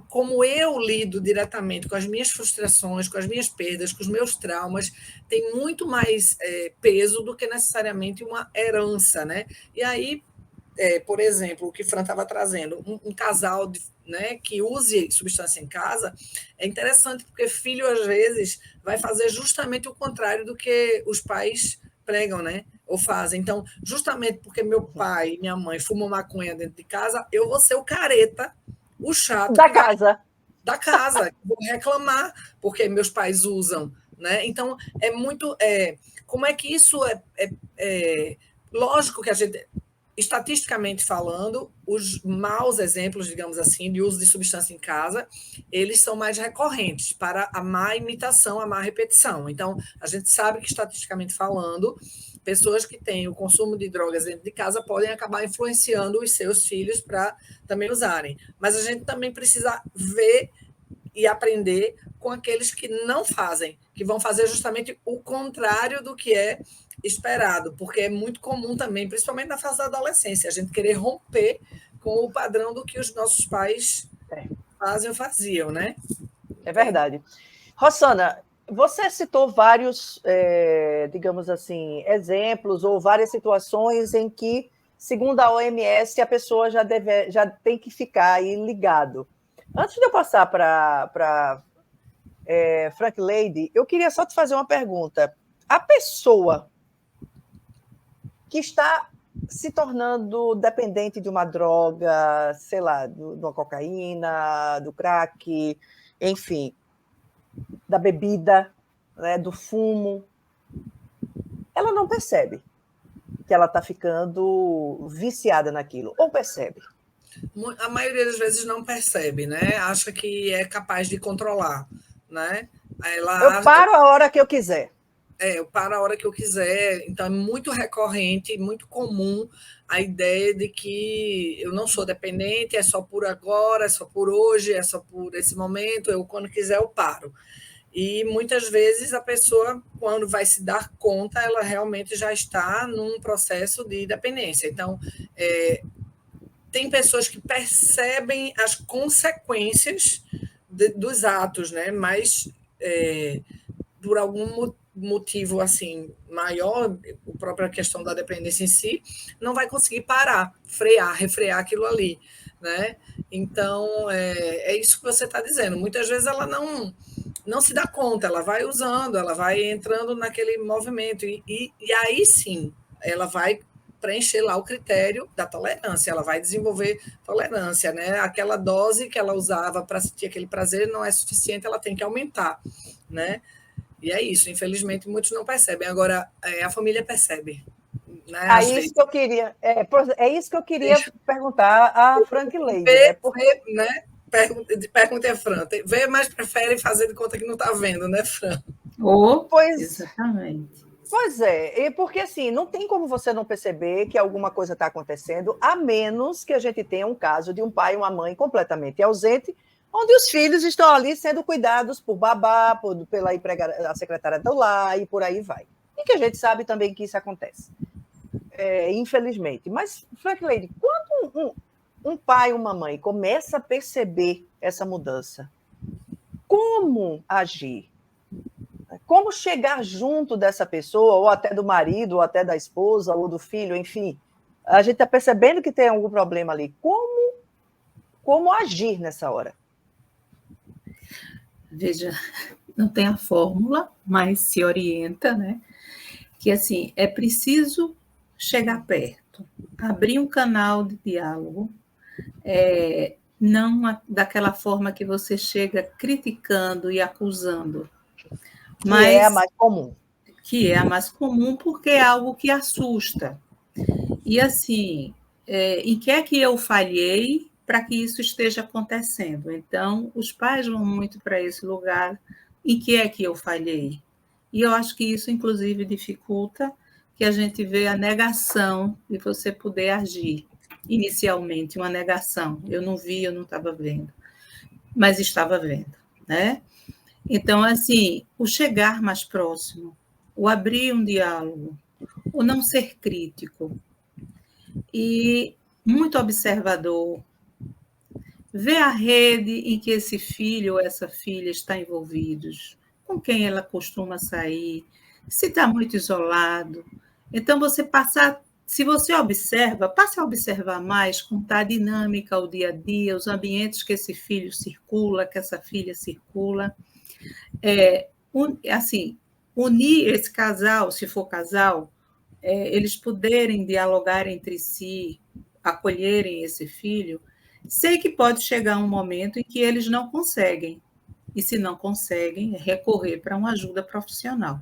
como eu lido diretamente com as minhas frustrações, com as minhas perdas, com os meus traumas, tem muito mais peso do que necessariamente uma herança, né? E aí, por exemplo, o que Fran estava trazendo, um casal né, que use substância em casa, é interessante, porque filho, às vezes, vai fazer justamente o contrário do que os pais pregam, né? Ou fazem. Então, justamente porque meu pai e minha mãe fumam maconha dentro de casa, eu vou ser o careta, o chato da casa. Da casa, vou reclamar porque meus pais usam, né? Então, é muito... como é que isso lógico que a gente... Estatisticamente falando, os maus exemplos, digamos assim, de uso de substância em casa, eles são mais recorrentes para a má imitação, a má repetição. Então, a gente sabe que, estatisticamente falando, pessoas que têm o consumo de drogas dentro de casa podem acabar influenciando os seus filhos para também usarem. Mas a gente também precisa ver e aprender com aqueles que não fazem, que vão fazer justamente o contrário do que é esperado, porque é muito comum também, principalmente na fase da adolescência, a gente querer romper com o padrão do que os nossos pais fazem ou faziam, né? É verdade. Rossana, você citou vários, digamos assim, exemplos ou várias situações em que, segundo a OMS, a pessoa já tem que ficar aí ligado. Antes de eu passar para Frank Lady, eu queria só te fazer uma pergunta. A pessoa que está se tornando dependente de uma droga, sei lá, de uma cocaína, do crack, enfim, da bebida, né, do fumo, ela não percebe que ela está ficando viciada naquilo, ou percebe? A maioria das vezes não percebe, né? Acha que é capaz de controlar, né? Eu paro a hora que eu quiser. Eu paro a hora que eu quiser. Então, é muito recorrente, muito comum a ideia de que eu não sou dependente, é só por agora, é só por hoje, é só por esse momento, eu quando quiser eu paro. E muitas vezes a pessoa, quando vai se dar conta, ela realmente já está num processo de dependência. Então, tem pessoas que percebem as consequências dos atos, né? Mas por algum motivo assim maior, a própria questão da dependência em si, não vai conseguir parar, refrear aquilo ali, né? Então, é isso que você está dizendo. Muitas vezes ela não se dá conta, ela vai usando, ela vai entrando naquele movimento, e aí sim, ela vai preencher lá o critério da tolerância, ela vai desenvolver tolerância, né? Aquela dose que ela usava para sentir aquele prazer não é suficiente, ela tem que aumentar, né? E é isso, infelizmente muitos não percebem. Agora, a família percebe. Né, isso que eu queria, isso que eu queria perguntar a Frank Lady. Né? Pergunta a Fran. Vê, mas prefere fazer de conta que não está vendo, né, Fran? Exatamente. Pois é, porque assim, não tem como você não perceber que alguma coisa está acontecendo, a menos que a gente tenha um caso de um pai e uma mãe completamente ausente, onde os filhos estão ali sendo cuidados por babá, pela a secretária do lar e por aí vai. E que a gente sabe também que isso acontece, infelizmente. Mas, Frank Lady, quando um pai e uma mãe começa a perceber essa mudança, como agir? Como chegar junto dessa pessoa, ou até do marido, ou até da esposa, ou do filho, enfim. A gente está percebendo que tem algum problema ali. Como agir nessa hora? Veja, não tem a fórmula, mas se orienta, né? Que, assim, é preciso chegar perto, abrir um canal de diálogo, não daquela forma que você chega criticando e acusando, Que é a mais comum. Que é a mais comum, porque é algo que assusta. E assim, em que é que eu falhei para que isso esteja acontecendo? Então, os pais vão muito para esse lugar, em que é que eu falhei? E eu acho que isso, inclusive, dificulta que a gente vê a negação de você poder agir. Inicialmente, uma negação. Eu não vi, eu não estava vendo, mas estava vendo, né? Então, assim, o chegar mais próximo, o abrir um diálogo, o não ser crítico e muito observador, ver a rede em que esse filho ou essa filha está envolvidos, com quem ela costuma sair, se está muito isolado. Então, você passar, se você observa, passe a observar mais como está a dinâmica, o dia a dia, os ambientes que esse filho circula, que essa filha circula. Assim, unir esse casal, se for casal, eles poderem dialogar entre si, acolherem esse filho. Sei que pode chegar um momento em que eles não conseguem, e se não conseguem, recorrer para uma ajuda profissional.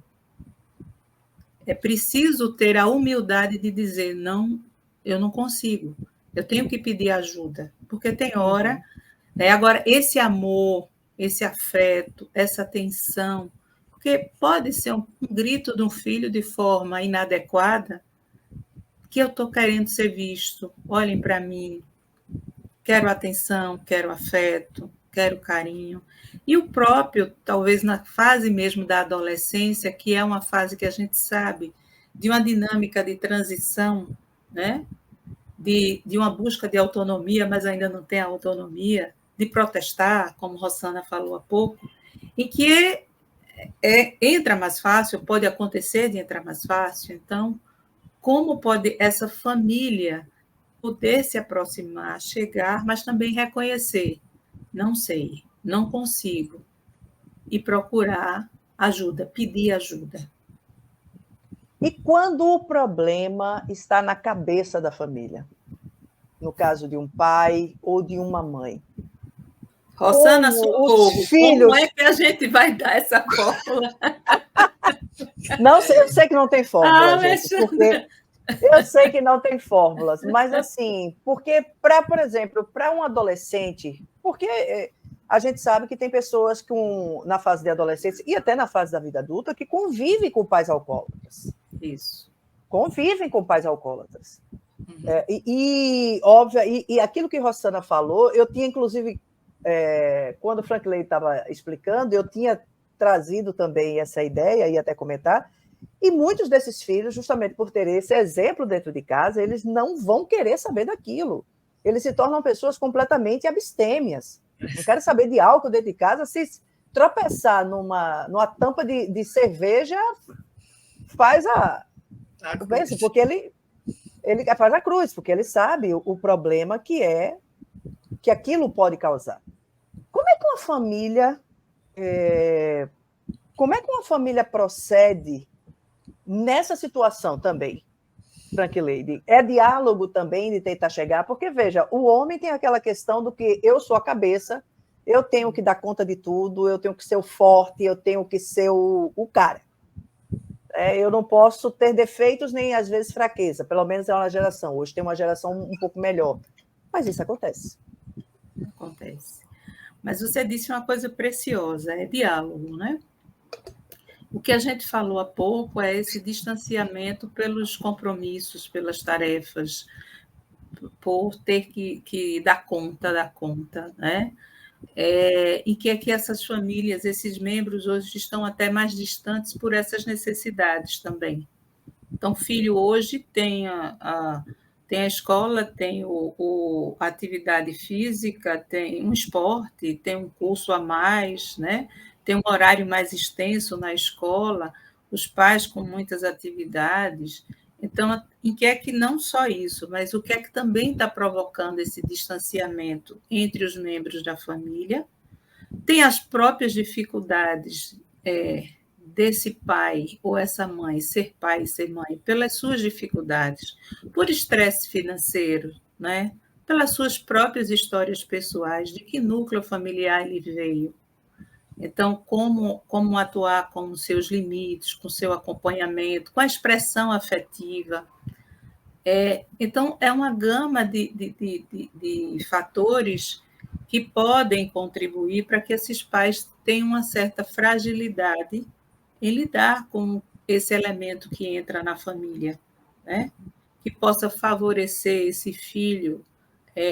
É preciso ter a humildade de dizer, não, eu não consigo, eu tenho que pedir ajuda, porque tem hora, né? Agora, esse amor, esse afeto, essa atenção, porque pode ser um grito de um filho de forma inadequada, que eu estou querendo ser visto, olhem para mim, quero atenção, quero afeto, quero carinho. E o próprio, talvez na fase mesmo da adolescência, que é uma fase que a gente sabe de uma dinâmica de transição, né? de uma busca de autonomia, mas ainda não tem a autonomia, de protestar, como Rosana falou há pouco, em que entra mais fácil, pode acontecer de entrar mais fácil. Então, como pode essa família poder se aproximar, chegar, mas também reconhecer, não sei, não consigo, e procurar ajuda, pedir ajuda. E quando o problema está na cabeça da família? No caso de um pai ou de uma mãe. Rosana, socorro, os filhos... como é que a gente vai dar essa fórmula? Não sei, eu sei que não tem fórmula, gente, porque eu sei que não tem fórmulas, mas assim, porque por exemplo, para um adolescente, porque a gente sabe que tem pessoas na fase de adolescência e até na fase da vida adulta que convivem com pais alcoólatras. Isso. Convivem com pais alcoólatras. Óbvio, e aquilo que Rosana falou, eu tinha, inclusive, quando o Franklin estava explicando, eu tinha trazido também essa ideia, ia até comentar, e muitos desses filhos, justamente por ter esse exemplo dentro de casa, eles não vão querer saber daquilo. Eles se tornam pessoas completamente abstêmias. Não querem saber de álcool dentro de casa. Se tropeçar numa tampa de cerveja, faz porque ele faz a cruz, porque ele sabe o problema que aquilo pode causar. Como é que uma família procede nessa situação também, Frank Lady? É diálogo também de tentar chegar, porque, veja, o homem tem aquela questão do que eu sou a cabeça, eu tenho que dar conta de tudo, eu tenho que ser o forte, eu tenho que ser o cara. Eu não posso ter defeitos nem, às vezes, fraqueza, pelo menos é uma geração. Hoje tem uma geração um pouco melhor, mas isso acontece. Acontece. Mas você disse uma coisa preciosa, é diálogo, né? O que a gente falou há pouco é esse distanciamento pelos compromissos, pelas tarefas, por ter que dar conta, né? E que é que essas famílias, esses membros hoje estão até mais distantes por essas necessidades também. Então, filho hoje tem a escola, tem a atividade física, tem um esporte, tem um curso a mais, né? Tem um horário mais extenso na escola, os pais com muitas atividades. Então, em que é que não só isso, mas o que é que também está provocando esse distanciamento entre os membros da família? Tem as próprias dificuldades desse pai ou essa mãe, ser pai e ser mãe, pelas suas dificuldades, por estresse financeiro, né? pelas suas próprias histórias pessoais, de que núcleo familiar ele veio. Então, como atuar com os seus limites, com o seu acompanhamento, com a expressão afetiva. Então, é uma gama de fatores que podem contribuir para que esses pais tenham uma certa fragilidade em lidar com esse elemento que entra na família, né? Que possa favorecer esse filho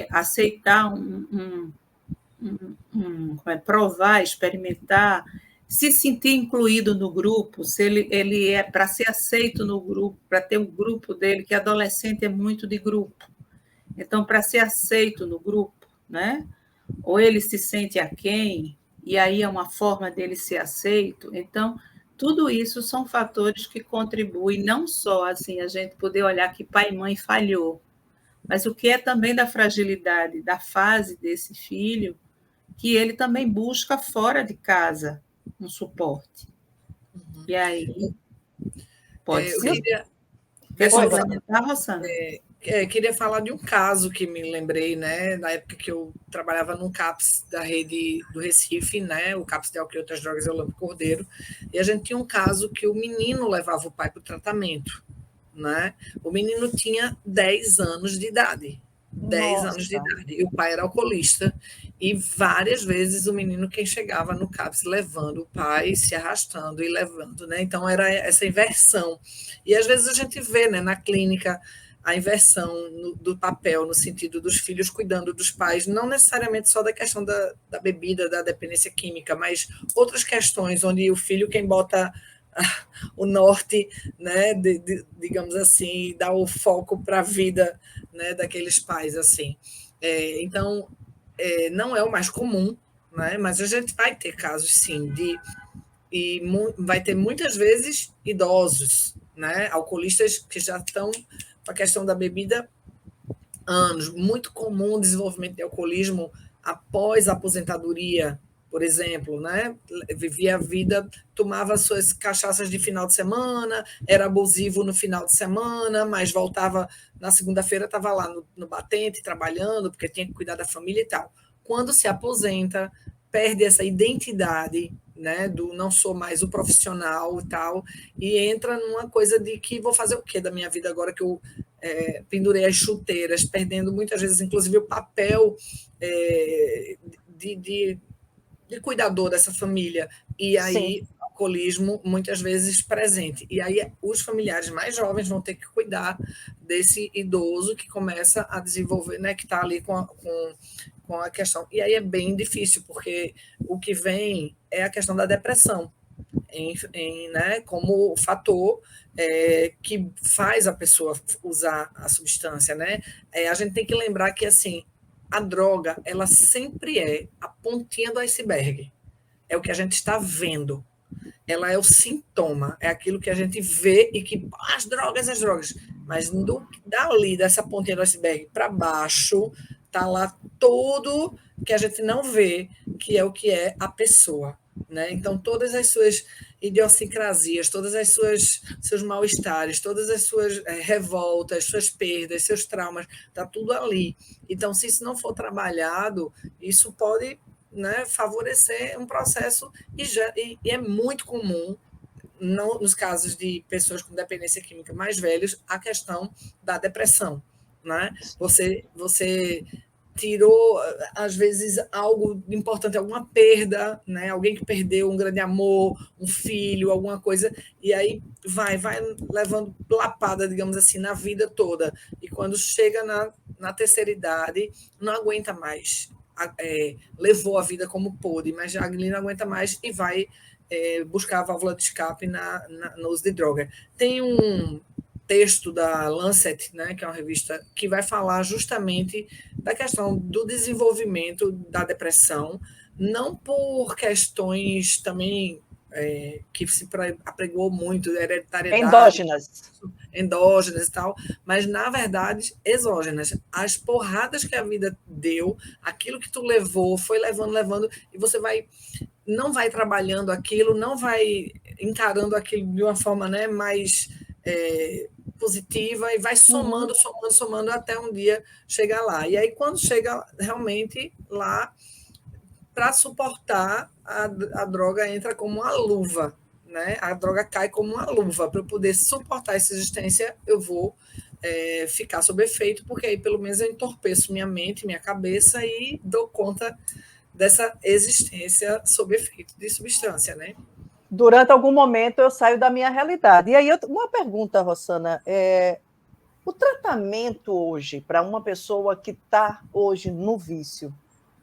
aceitar provar, experimentar, se sentir incluído no grupo, se ele é para ser aceito no grupo, para ter um grupo dele, que adolescente é muito de grupo. Então, para ser aceito no grupo, né? Ou ele se sente aquém, e aí é uma forma dele ser aceito. Então, tudo isso são fatores que contribuem, não só assim, a gente poder olhar que pai e mãe falhou, mas o que é também da fragilidade da fase desse filho, que ele também busca fora de casa um suporte. E aí, pode ser. Quer complementar, Rosana? Queria falar de um caso que me lembrei, né, na época que eu trabalhava num CAPS da rede do Recife, né, o CAPS de álcool e outras drogas, Eulambio Cordeiro, e a gente tinha um caso que o menino levava o pai para o tratamento, né? O menino tinha 10 anos de idade. 10 anos de idade. E o pai era alcoolista. E várias vezes o menino quem chegava no CAPS levando o pai, se arrastando e levando, né? Então era essa inversão. E às vezes a gente vê, né, na clínica a inversão do papel, no sentido dos filhos cuidando dos pais, não necessariamente só da questão da bebida, da dependência química, mas outras questões onde o filho quem bota o norte, né, digamos assim, dá o foco para a vida, né, daqueles pais, assim. Então, não é o mais comum, né, mas a gente vai ter casos, sim, e vai ter muitas vezes idosos, né, alcoolistas que já estão com a questão da bebida anos. Muito comum o desenvolvimento de alcoolismo após a aposentadoria, por exemplo, né? Vivia a vida, tomava suas cachaças de final de semana, era abusivo no final de semana, mas voltava na segunda-feira, estava lá no batente, trabalhando, porque tinha que cuidar da família e tal. Quando se aposenta, perde essa identidade, né, do não sou mais o profissional e tal, e entra numa coisa de que vou fazer o quê da minha vida agora que eu pendurei as chuteiras, perdendo muitas vezes, inclusive, o papel de cuidador dessa família. E aí, sim, o alcoolismo muitas vezes presente. E aí, os familiares mais jovens vão ter que cuidar desse idoso que começa a desenvolver, né, que está ali com a questão. E aí é bem difícil, porque o que vem é a questão da depressão, né, como fator que faz a pessoa usar a substância, né? A gente tem que lembrar que, assim, a droga, ela sempre é a pontinha do iceberg. É o que a gente está vendo. Ela é o sintoma, é aquilo que a gente vê e que as drogas. Mas dali, dessa pontinha do iceberg para baixo, está lá tudo que a gente não vê, que é o que é a pessoa, né? Então, todas as suas idiosincrasias, todas as seus mal-estares, todas as suas revoltas, suas perdas, seus traumas, está tudo ali. Então, se isso não for trabalhado, isso pode, né, favorecer um processo, e é muito comum, nos casos de pessoas com dependência química mais velhos, a questão da depressão, né? Você tirou, às vezes, algo importante, alguma perda, né? Alguém que perdeu um grande amor, um filho, alguma coisa, e aí vai levando lapada, digamos assim, na vida toda. E quando chega na terceira idade, não aguenta mais. Levou a vida como pôde, mas já não aguenta mais e vai buscar a válvula de escape no uso de droga. Tem um texto da Lancet, né, que é uma revista que vai falar justamente da questão do desenvolvimento da depressão, não por questões também que se apregou muito, hereditariedade, endógenas e tal, mas, na verdade, exógenas. As porradas que a vida deu, aquilo que tu levou, foi levando, e você não vai trabalhando aquilo, não vai encarando aquilo de uma forma, né, mais positiva e vai somando, somando até um dia chegar lá. E aí, quando chega realmente lá, para suportar, a droga entra como uma luva, né? A droga cai como uma luva. Para eu poder suportar essa existência, eu vou ficar sob efeito, porque aí pelo menos eu entorpeço minha mente, minha cabeça e dou conta dessa existência sob efeito de substância, né? Durante algum momento eu saio da minha realidade. E aí, uma pergunta, Rossana, o tratamento hoje para uma pessoa que está hoje no vício,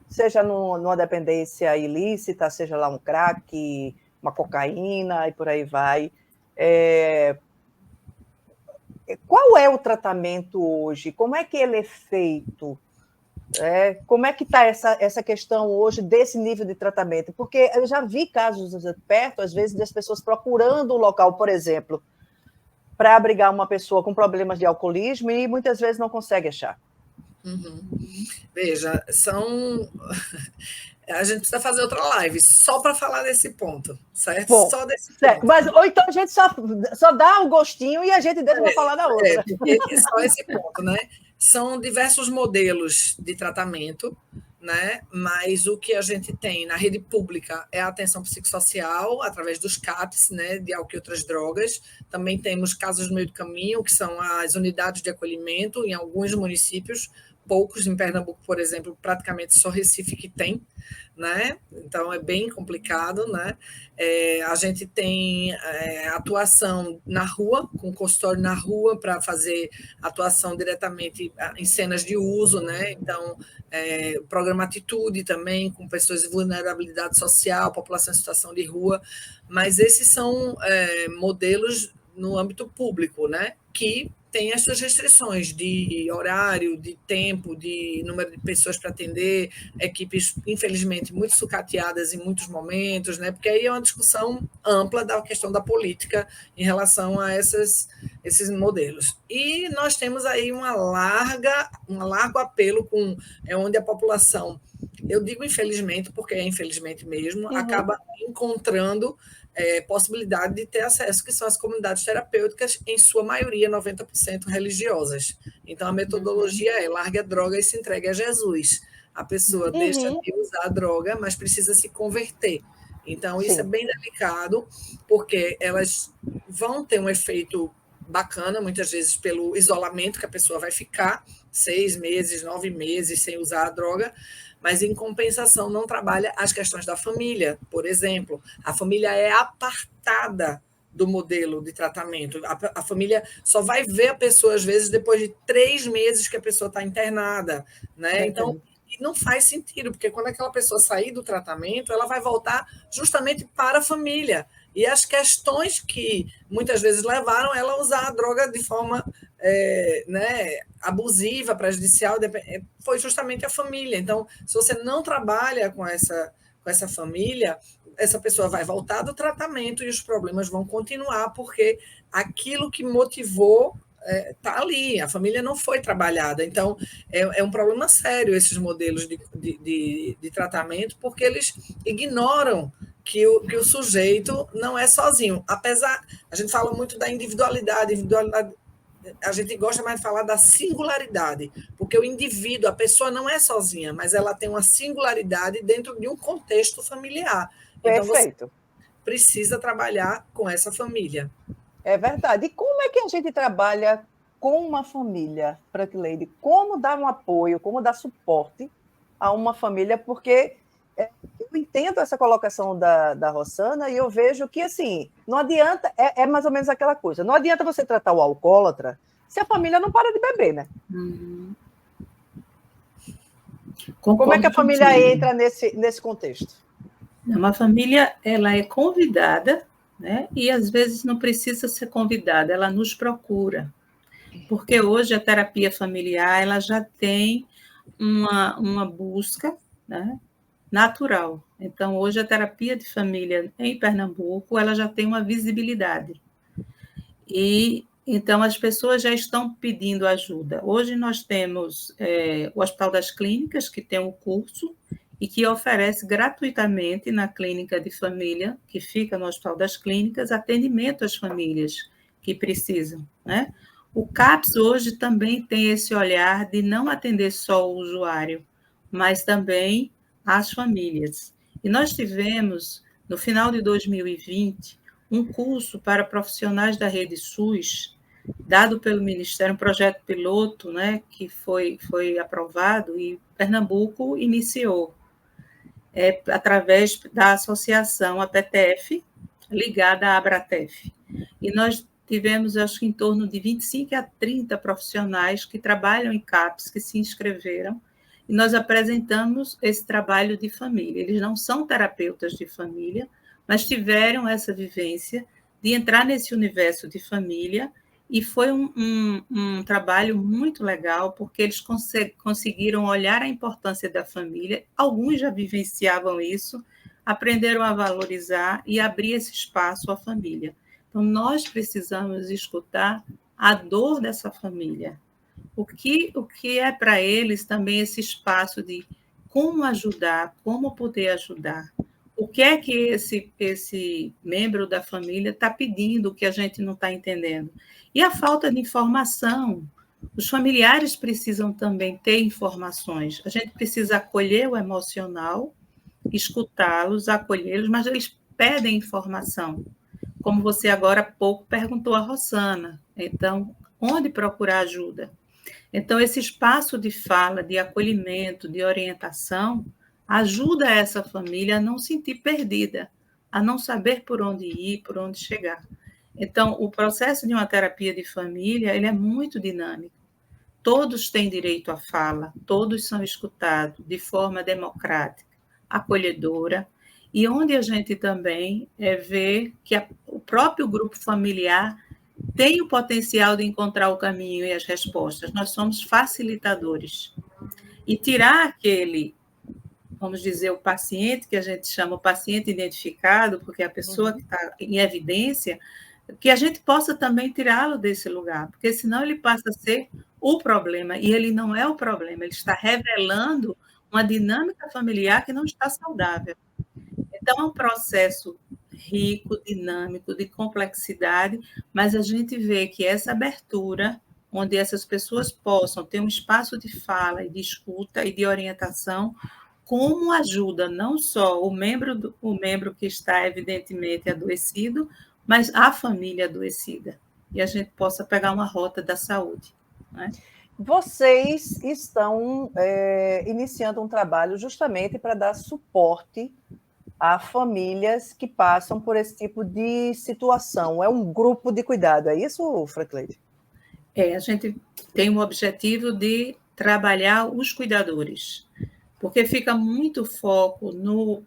seja numa dependência ilícita, seja lá um crack, uma cocaína e por aí vai, qual é o tratamento hoje? Como é que ele é feito? Como é que está essa questão hoje desse nível de tratamento? Porque eu já vi casos perto, às vezes, das pessoas procurando um local, por exemplo, para abrigar uma pessoa com problemas de alcoolismo e muitas vezes não consegue achar. Veja, a gente precisa fazer outra live só para falar desse ponto, certo? Bom, só desse certo. ponto. Mas, ou então a gente só dá o gostinho e a gente deixa para falar da outra. Porque só esse ponto, né? São diversos modelos de tratamento, né? Mas o que a gente tem na rede pública é a atenção psicossocial, através dos CAPs, né? De álcool e outras drogas. Também temos casos no meio do caminho, que são as unidades de acolhimento em alguns municípios, poucos em Pernambuco, por exemplo, praticamente só Recife que tem, né? Então é bem complicado, né? A gente tem atuação na rua, com consultório na rua, para fazer atuação diretamente em cenas de uso, né? Então, o programa Atitude também, com pessoas de vulnerabilidade social, população em situação de rua, mas esses são modelos no âmbito público, né? Que tem as suas restrições de horário, de tempo, de número de pessoas para atender, equipes, infelizmente, muito sucateadas em muitos momentos, né? Porque aí é uma discussão ampla da questão da política em relação a esses modelos. E nós temos aí um largo apelo onde a população, eu digo infelizmente, porque é infelizmente mesmo, acaba encontrando possibilidade de ter acesso, que são as comunidades terapêuticas, em sua maioria, 90% religiosas. Então, a metodologia é largue a droga e se entregue a Jesus. A pessoa deixa de usar a droga, mas precisa se converter. Então, isso é bem delicado, porque elas vão ter um efeito bacana, muitas vezes pelo isolamento que a pessoa vai ficar, 6 meses, 9 meses sem usar a droga, mas, em compensação, não trabalha as questões da família. Por exemplo, a família é apartada do modelo de tratamento. A família só vai ver a pessoa, às vezes, depois de 3 meses que a pessoa está internada, né? Então, e não faz sentido, porque quando aquela pessoa sair do tratamento, ela vai voltar justamente para a família. E as questões que muitas vezes levaram ela a usar a droga de forma abusiva, prejudicial, foi justamente a família. Então, se você não trabalha com essa família, essa pessoa vai voltar do tratamento e os problemas vão continuar, porque aquilo que motivou está ali, a família não foi trabalhada. Então, é um problema sério esses modelos de tratamento, porque eles ignoram que o sujeito não é sozinho. Apesar, a gente fala muito da individualidade, a gente gosta mais de falar da singularidade, porque o indivíduo, a pessoa não é sozinha, mas ela tem uma singularidade dentro de um contexto familiar. Então, Perfeito. você precisa trabalhar com essa família. É verdade. E como é que a gente trabalha com uma família, Frankleide? Como dar um apoio, como dar suporte a uma família? Porque eu entendo essa colocação da Rossana e eu vejo que, assim, não adianta, é mais ou menos aquela coisa, não adianta você tratar o alcoólatra se a família não para de beber, né? Como é que a família entra nesse contexto? Uma família, ela é convidada, né? E às vezes não precisa ser convidada, ela nos procura. Porque hoje a terapia familiar ela já tem uma busca, né, natural. Então, hoje a terapia de família em Pernambuco ela já tem uma visibilidade. E então as pessoas já estão pedindo ajuda. Hoje nós temos o Hospital das Clínicas, que tem um curso e que oferece gratuitamente na clínica de família, que fica no Hospital das Clínicas, atendimento às famílias que precisam, né? O CAPS hoje também tem esse olhar de não atender só o usuário, mas também as famílias. E nós tivemos, no final de 2020, um curso para profissionais da rede SUS, dado pelo Ministério, um projeto piloto, né, que foi aprovado e Pernambuco iniciou, através da associação APTF, ligada à Abratef. E nós tivemos, acho que em torno de 25 a 30 profissionais que trabalham em CAPS, que se inscreveram, e nós apresentamos esse trabalho de família. Eles não são terapeutas de família, mas tiveram essa vivência de entrar nesse universo de família, e foi um trabalho muito legal, porque eles conseguiram olhar a importância da família, alguns já vivenciavam isso, aprenderam a valorizar e abrir esse espaço à família. Então, nós precisamos escutar a dor dessa família. O que é para eles também esse espaço de como ajudar, como poder ajudar. O que é que esse membro da família está pedindo que a gente não está entendendo? E a falta de informação. Os familiares precisam também ter informações. A gente precisa acolher o emocional, escutá-los, acolhê-los, mas eles pedem informação. Como você agora há pouco perguntou a Rosana. Então, onde procurar ajuda? Então, esse espaço de fala, de acolhimento, de orientação, ajuda essa família a não sentir perdida, a não saber por onde ir, por onde chegar. Então, o processo de uma terapia de família, ele é muito dinâmico. Todos têm direito à fala, todos são escutados de forma democrática, acolhedora, e onde a gente também vê que o próprio grupo familiar tem o potencial de encontrar o caminho e as respostas. Nós somos facilitadores. E tirar aquele, vamos dizer, o paciente, que a gente chama o paciente identificado, porque é a pessoa que está em evidência, que a gente possa também tirá-lo desse lugar, porque senão ele passa a ser o problema, e ele não é o problema, ele está revelando uma dinâmica familiar que não está saudável. Então, é um processo rico, dinâmico, de complexidade, mas a gente vê que essa abertura, onde essas pessoas possam ter um espaço de fala e de escuta e de orientação, como ajuda não só o membro que está evidentemente adoecido, mas a família adoecida, e a gente possa pegar uma rota da saúde, né? Vocês estão iniciando um trabalho justamente para dar suporte a famílias que passam por esse tipo de situação. É um grupo de cuidado, é isso, Francleide? A gente tem o objetivo de trabalhar os cuidadores, porque fica muito foco no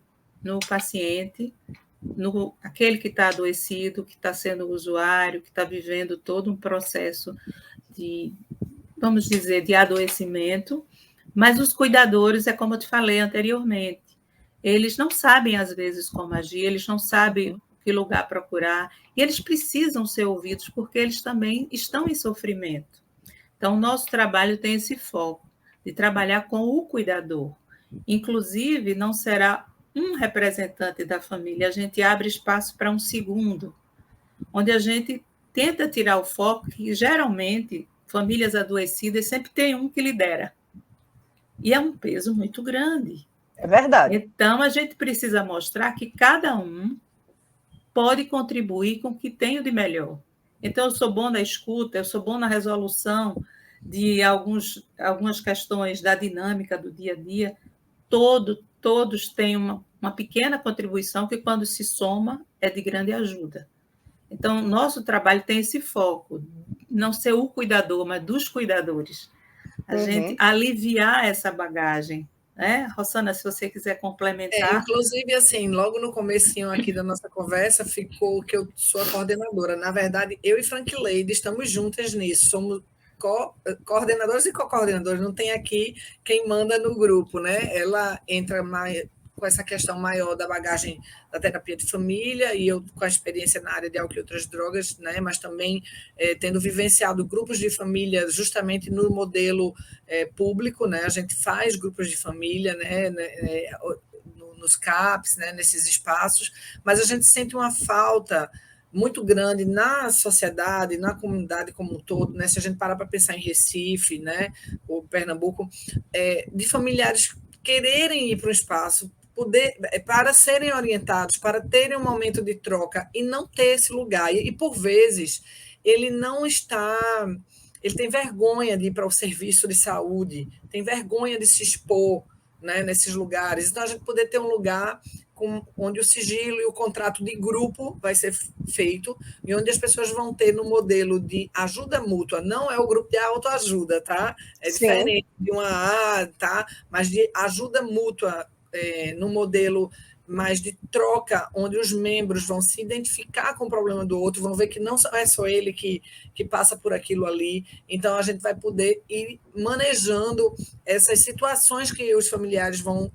paciente, aquele que está adoecido, que está sendo usuário, que está vivendo todo um processo de, vamos dizer, de adoecimento, mas os cuidadores, é como eu te falei anteriormente, eles não sabem, às vezes, como agir, eles não sabem que lugar procurar, e eles precisam ser ouvidos, porque eles também estão em sofrimento. Então, o nosso trabalho tem esse foco, de trabalhar com o cuidador. Inclusive, não será um representante da família, a gente abre espaço para um segundo, onde a gente tenta tirar o foco, que geralmente, famílias adoecidas sempre tem um que lidera. E é um peso muito grande. É verdade. Então, a gente precisa mostrar que cada um pode contribuir com o que tem de melhor. Então, eu sou bom na escuta, eu sou bom na resolução de algumas questões da dinâmica do dia a dia. Todos têm uma pequena contribuição que, quando se soma, é de grande ajuda. Então, nosso trabalho tem esse foco, não ser o cuidador, mas dos cuidadores. A gente aliviar essa bagagem, né? Rosana, se você quiser complementar. Inclusive, assim, logo no comecinho aqui da nossa conversa, ficou que eu sou a coordenadora. Na verdade, eu e Francleide estamos juntas nisso, somos coordenadores e co-coordenadores, não tem aqui quem manda no grupo, né? Ela entra com essa questão maior da bagagem da terapia de família, e eu com a experiência na área de álcool e outras drogas, né? Mas também tendo vivenciado grupos de família justamente no modelo público, né? A gente faz grupos de família, né? Nos CAPs, né? Nesses espaços, mas a gente sente uma falta muito grande na sociedade, na comunidade como um todo, né? Se a gente parar para pensar em Recife, né, ou Pernambuco, de familiares quererem ir para o espaço, para serem orientados, para terem um momento de troca e não ter esse lugar. E por vezes, ele não está... Ele tem vergonha de ir para o serviço de saúde, tem vergonha de se expor, né, nesses lugares. Então, a gente poder ter um lugar onde o sigilo e o contrato de grupo vai ser feito e onde as pessoas vão ter no modelo de ajuda mútua. Não é o grupo de autoajuda, tá? É diferente de uma tá? Mas de ajuda mútua, no modelo mais de troca, onde os membros vão se identificar com o problema do outro, vão ver que não é só ele que passa por aquilo ali. Então, a gente vai poder ir manejando essas situações que os familiares vão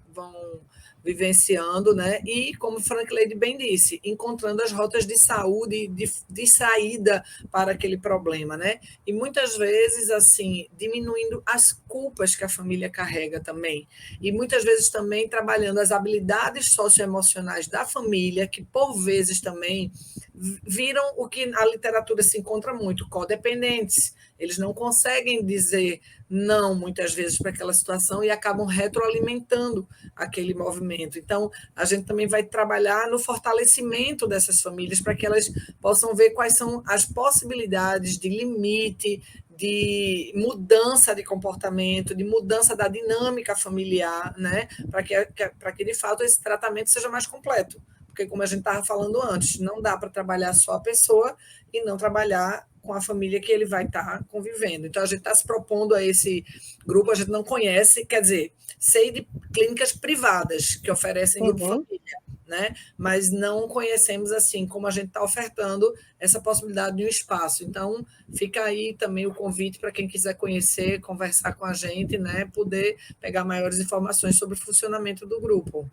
vivenciando, né? E, como Frank Lady bem disse, encontrando as rotas de saúde, de saída para aquele problema, né? E muitas vezes, assim, diminuindo as culpas que a família carrega também. E muitas vezes também trabalhando as habilidades socioemocionais da família, que por vezes também viram o que a literatura se encontra muito, codependentes. Eles não conseguem dizer não, muitas vezes, para aquela situação e acabam retroalimentando aquele movimento. Então, a gente também vai trabalhar no fortalecimento dessas famílias para que elas possam ver quais são as possibilidades de limite, de mudança de comportamento, de mudança da dinâmica familiar, né? Para que, de fato, esse tratamento seja mais completo. Porque, como a gente estava falando antes, não dá para trabalhar só a pessoa e não trabalhar com a família que ele vai estar convivendo. Então, a gente está se propondo a esse grupo, a gente não conhece, quer dizer, sei de clínicas privadas que oferecem grupo família, né? Mas não conhecemos assim como a gente está ofertando essa possibilidade de um espaço. Então, fica aí também o convite para quem quiser conhecer, conversar com a gente, né? Poder pegar maiores informações sobre o funcionamento do grupo.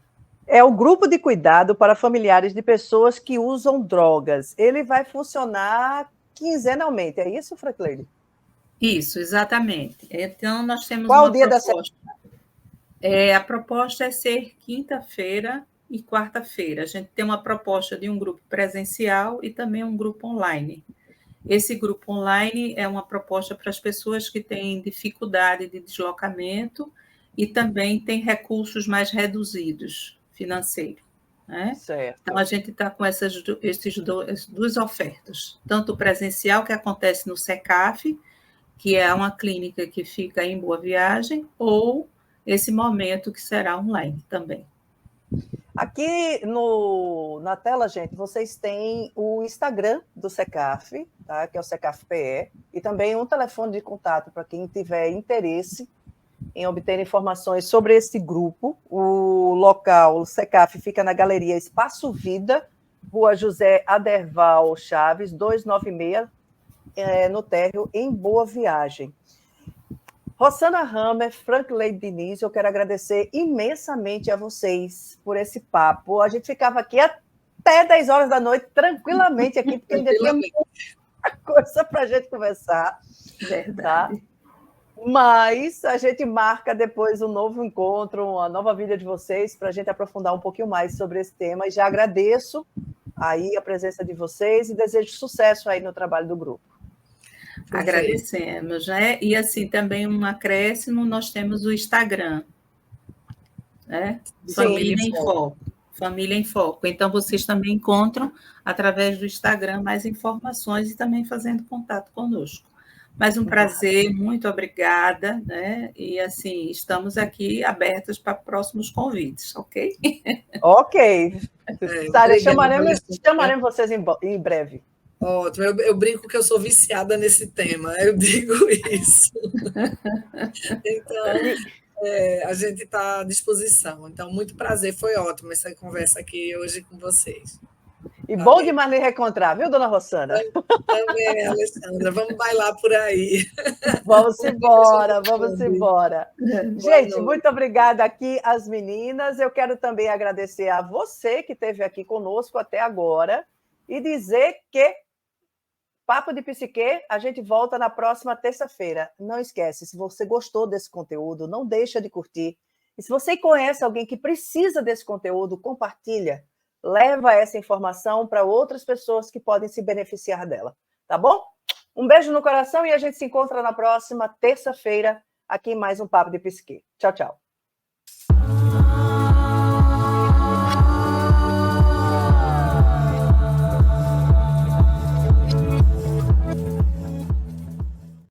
É o grupo de cuidado para familiares de pessoas que usam drogas. Ele vai funcionar quinzenalmente, é isso, Franklin? Isso, exatamente. Então, nós temos Qual uma o dia proposta. A proposta é ser quinta-feira e quarta-feira. A gente tem uma proposta de um grupo presencial e também um grupo online. Esse grupo online é uma proposta para as pessoas que têm dificuldade de deslocamento e também têm recursos mais reduzidos financeiros. Né? Certo. Então, a gente está com essas duas ofertas, tanto o presencial, que acontece no SECAF, que é uma clínica que fica em Boa Viagem, ou esse momento que será online também. Aqui na tela, gente, vocês têm o Instagram do SECAF, tá? Que é o SECAF-PE, e também um telefone de contato para quem tiver interesse em obter informações sobre esse grupo. O local, o SECAF, fica na Galeria Espaço Vida, Rua José Aderval Chaves, 296, no térreo, em Boa Viagem. Rosana Hammer, Frank Lady Diniz, eu quero agradecer imensamente a vocês por esse papo. A gente ficava aqui até 10 horas da noite, tranquilamente aqui, porque ainda tinha muita coisa para a gente conversar. Verdade. Tá? Mas a gente marca depois um novo encontro, uma nova vida de vocês, para a gente aprofundar um pouquinho mais sobre esse tema. E já agradeço aí a presença de vocês e desejo sucesso aí no trabalho do grupo. Agradecemos, né? E assim, também um acréscimo, nós temos o Instagram, né? Família em Foco. Família em Foco. Então, vocês também encontram, através do Instagram, mais informações e também fazendo contato conosco. Mas um prazer, muito obrigada, né? E assim, estamos aqui abertos para próximos convites, ok? Ok. Chamaremos vocês em breve. Ótimo, eu brinco que eu sou viciada nesse tema, eu digo isso. Então, a gente está à disposição. Então, muito prazer, foi ótimo essa conversa aqui hoje com vocês. E bom demais lhe reencontrar, viu, dona Rosana? Também, Alexandra, vamos bailar por aí. Vamos embora, vamos embora. Gente, muito obrigada aqui às meninas. Eu quero também agradecer a você que esteve aqui conosco até agora e dizer que Papo de Psique, a gente volta na próxima terça-feira. Não esquece, se você gostou desse conteúdo, não deixa de curtir. E se você conhece alguém que precisa desse conteúdo, compartilha. leva essa informação para outras pessoas que podem se beneficiar dela, tá bom? Um beijo no coração e a gente se encontra na próxima terça-feira aqui em mais um Papo de Psique. Tchau, tchau.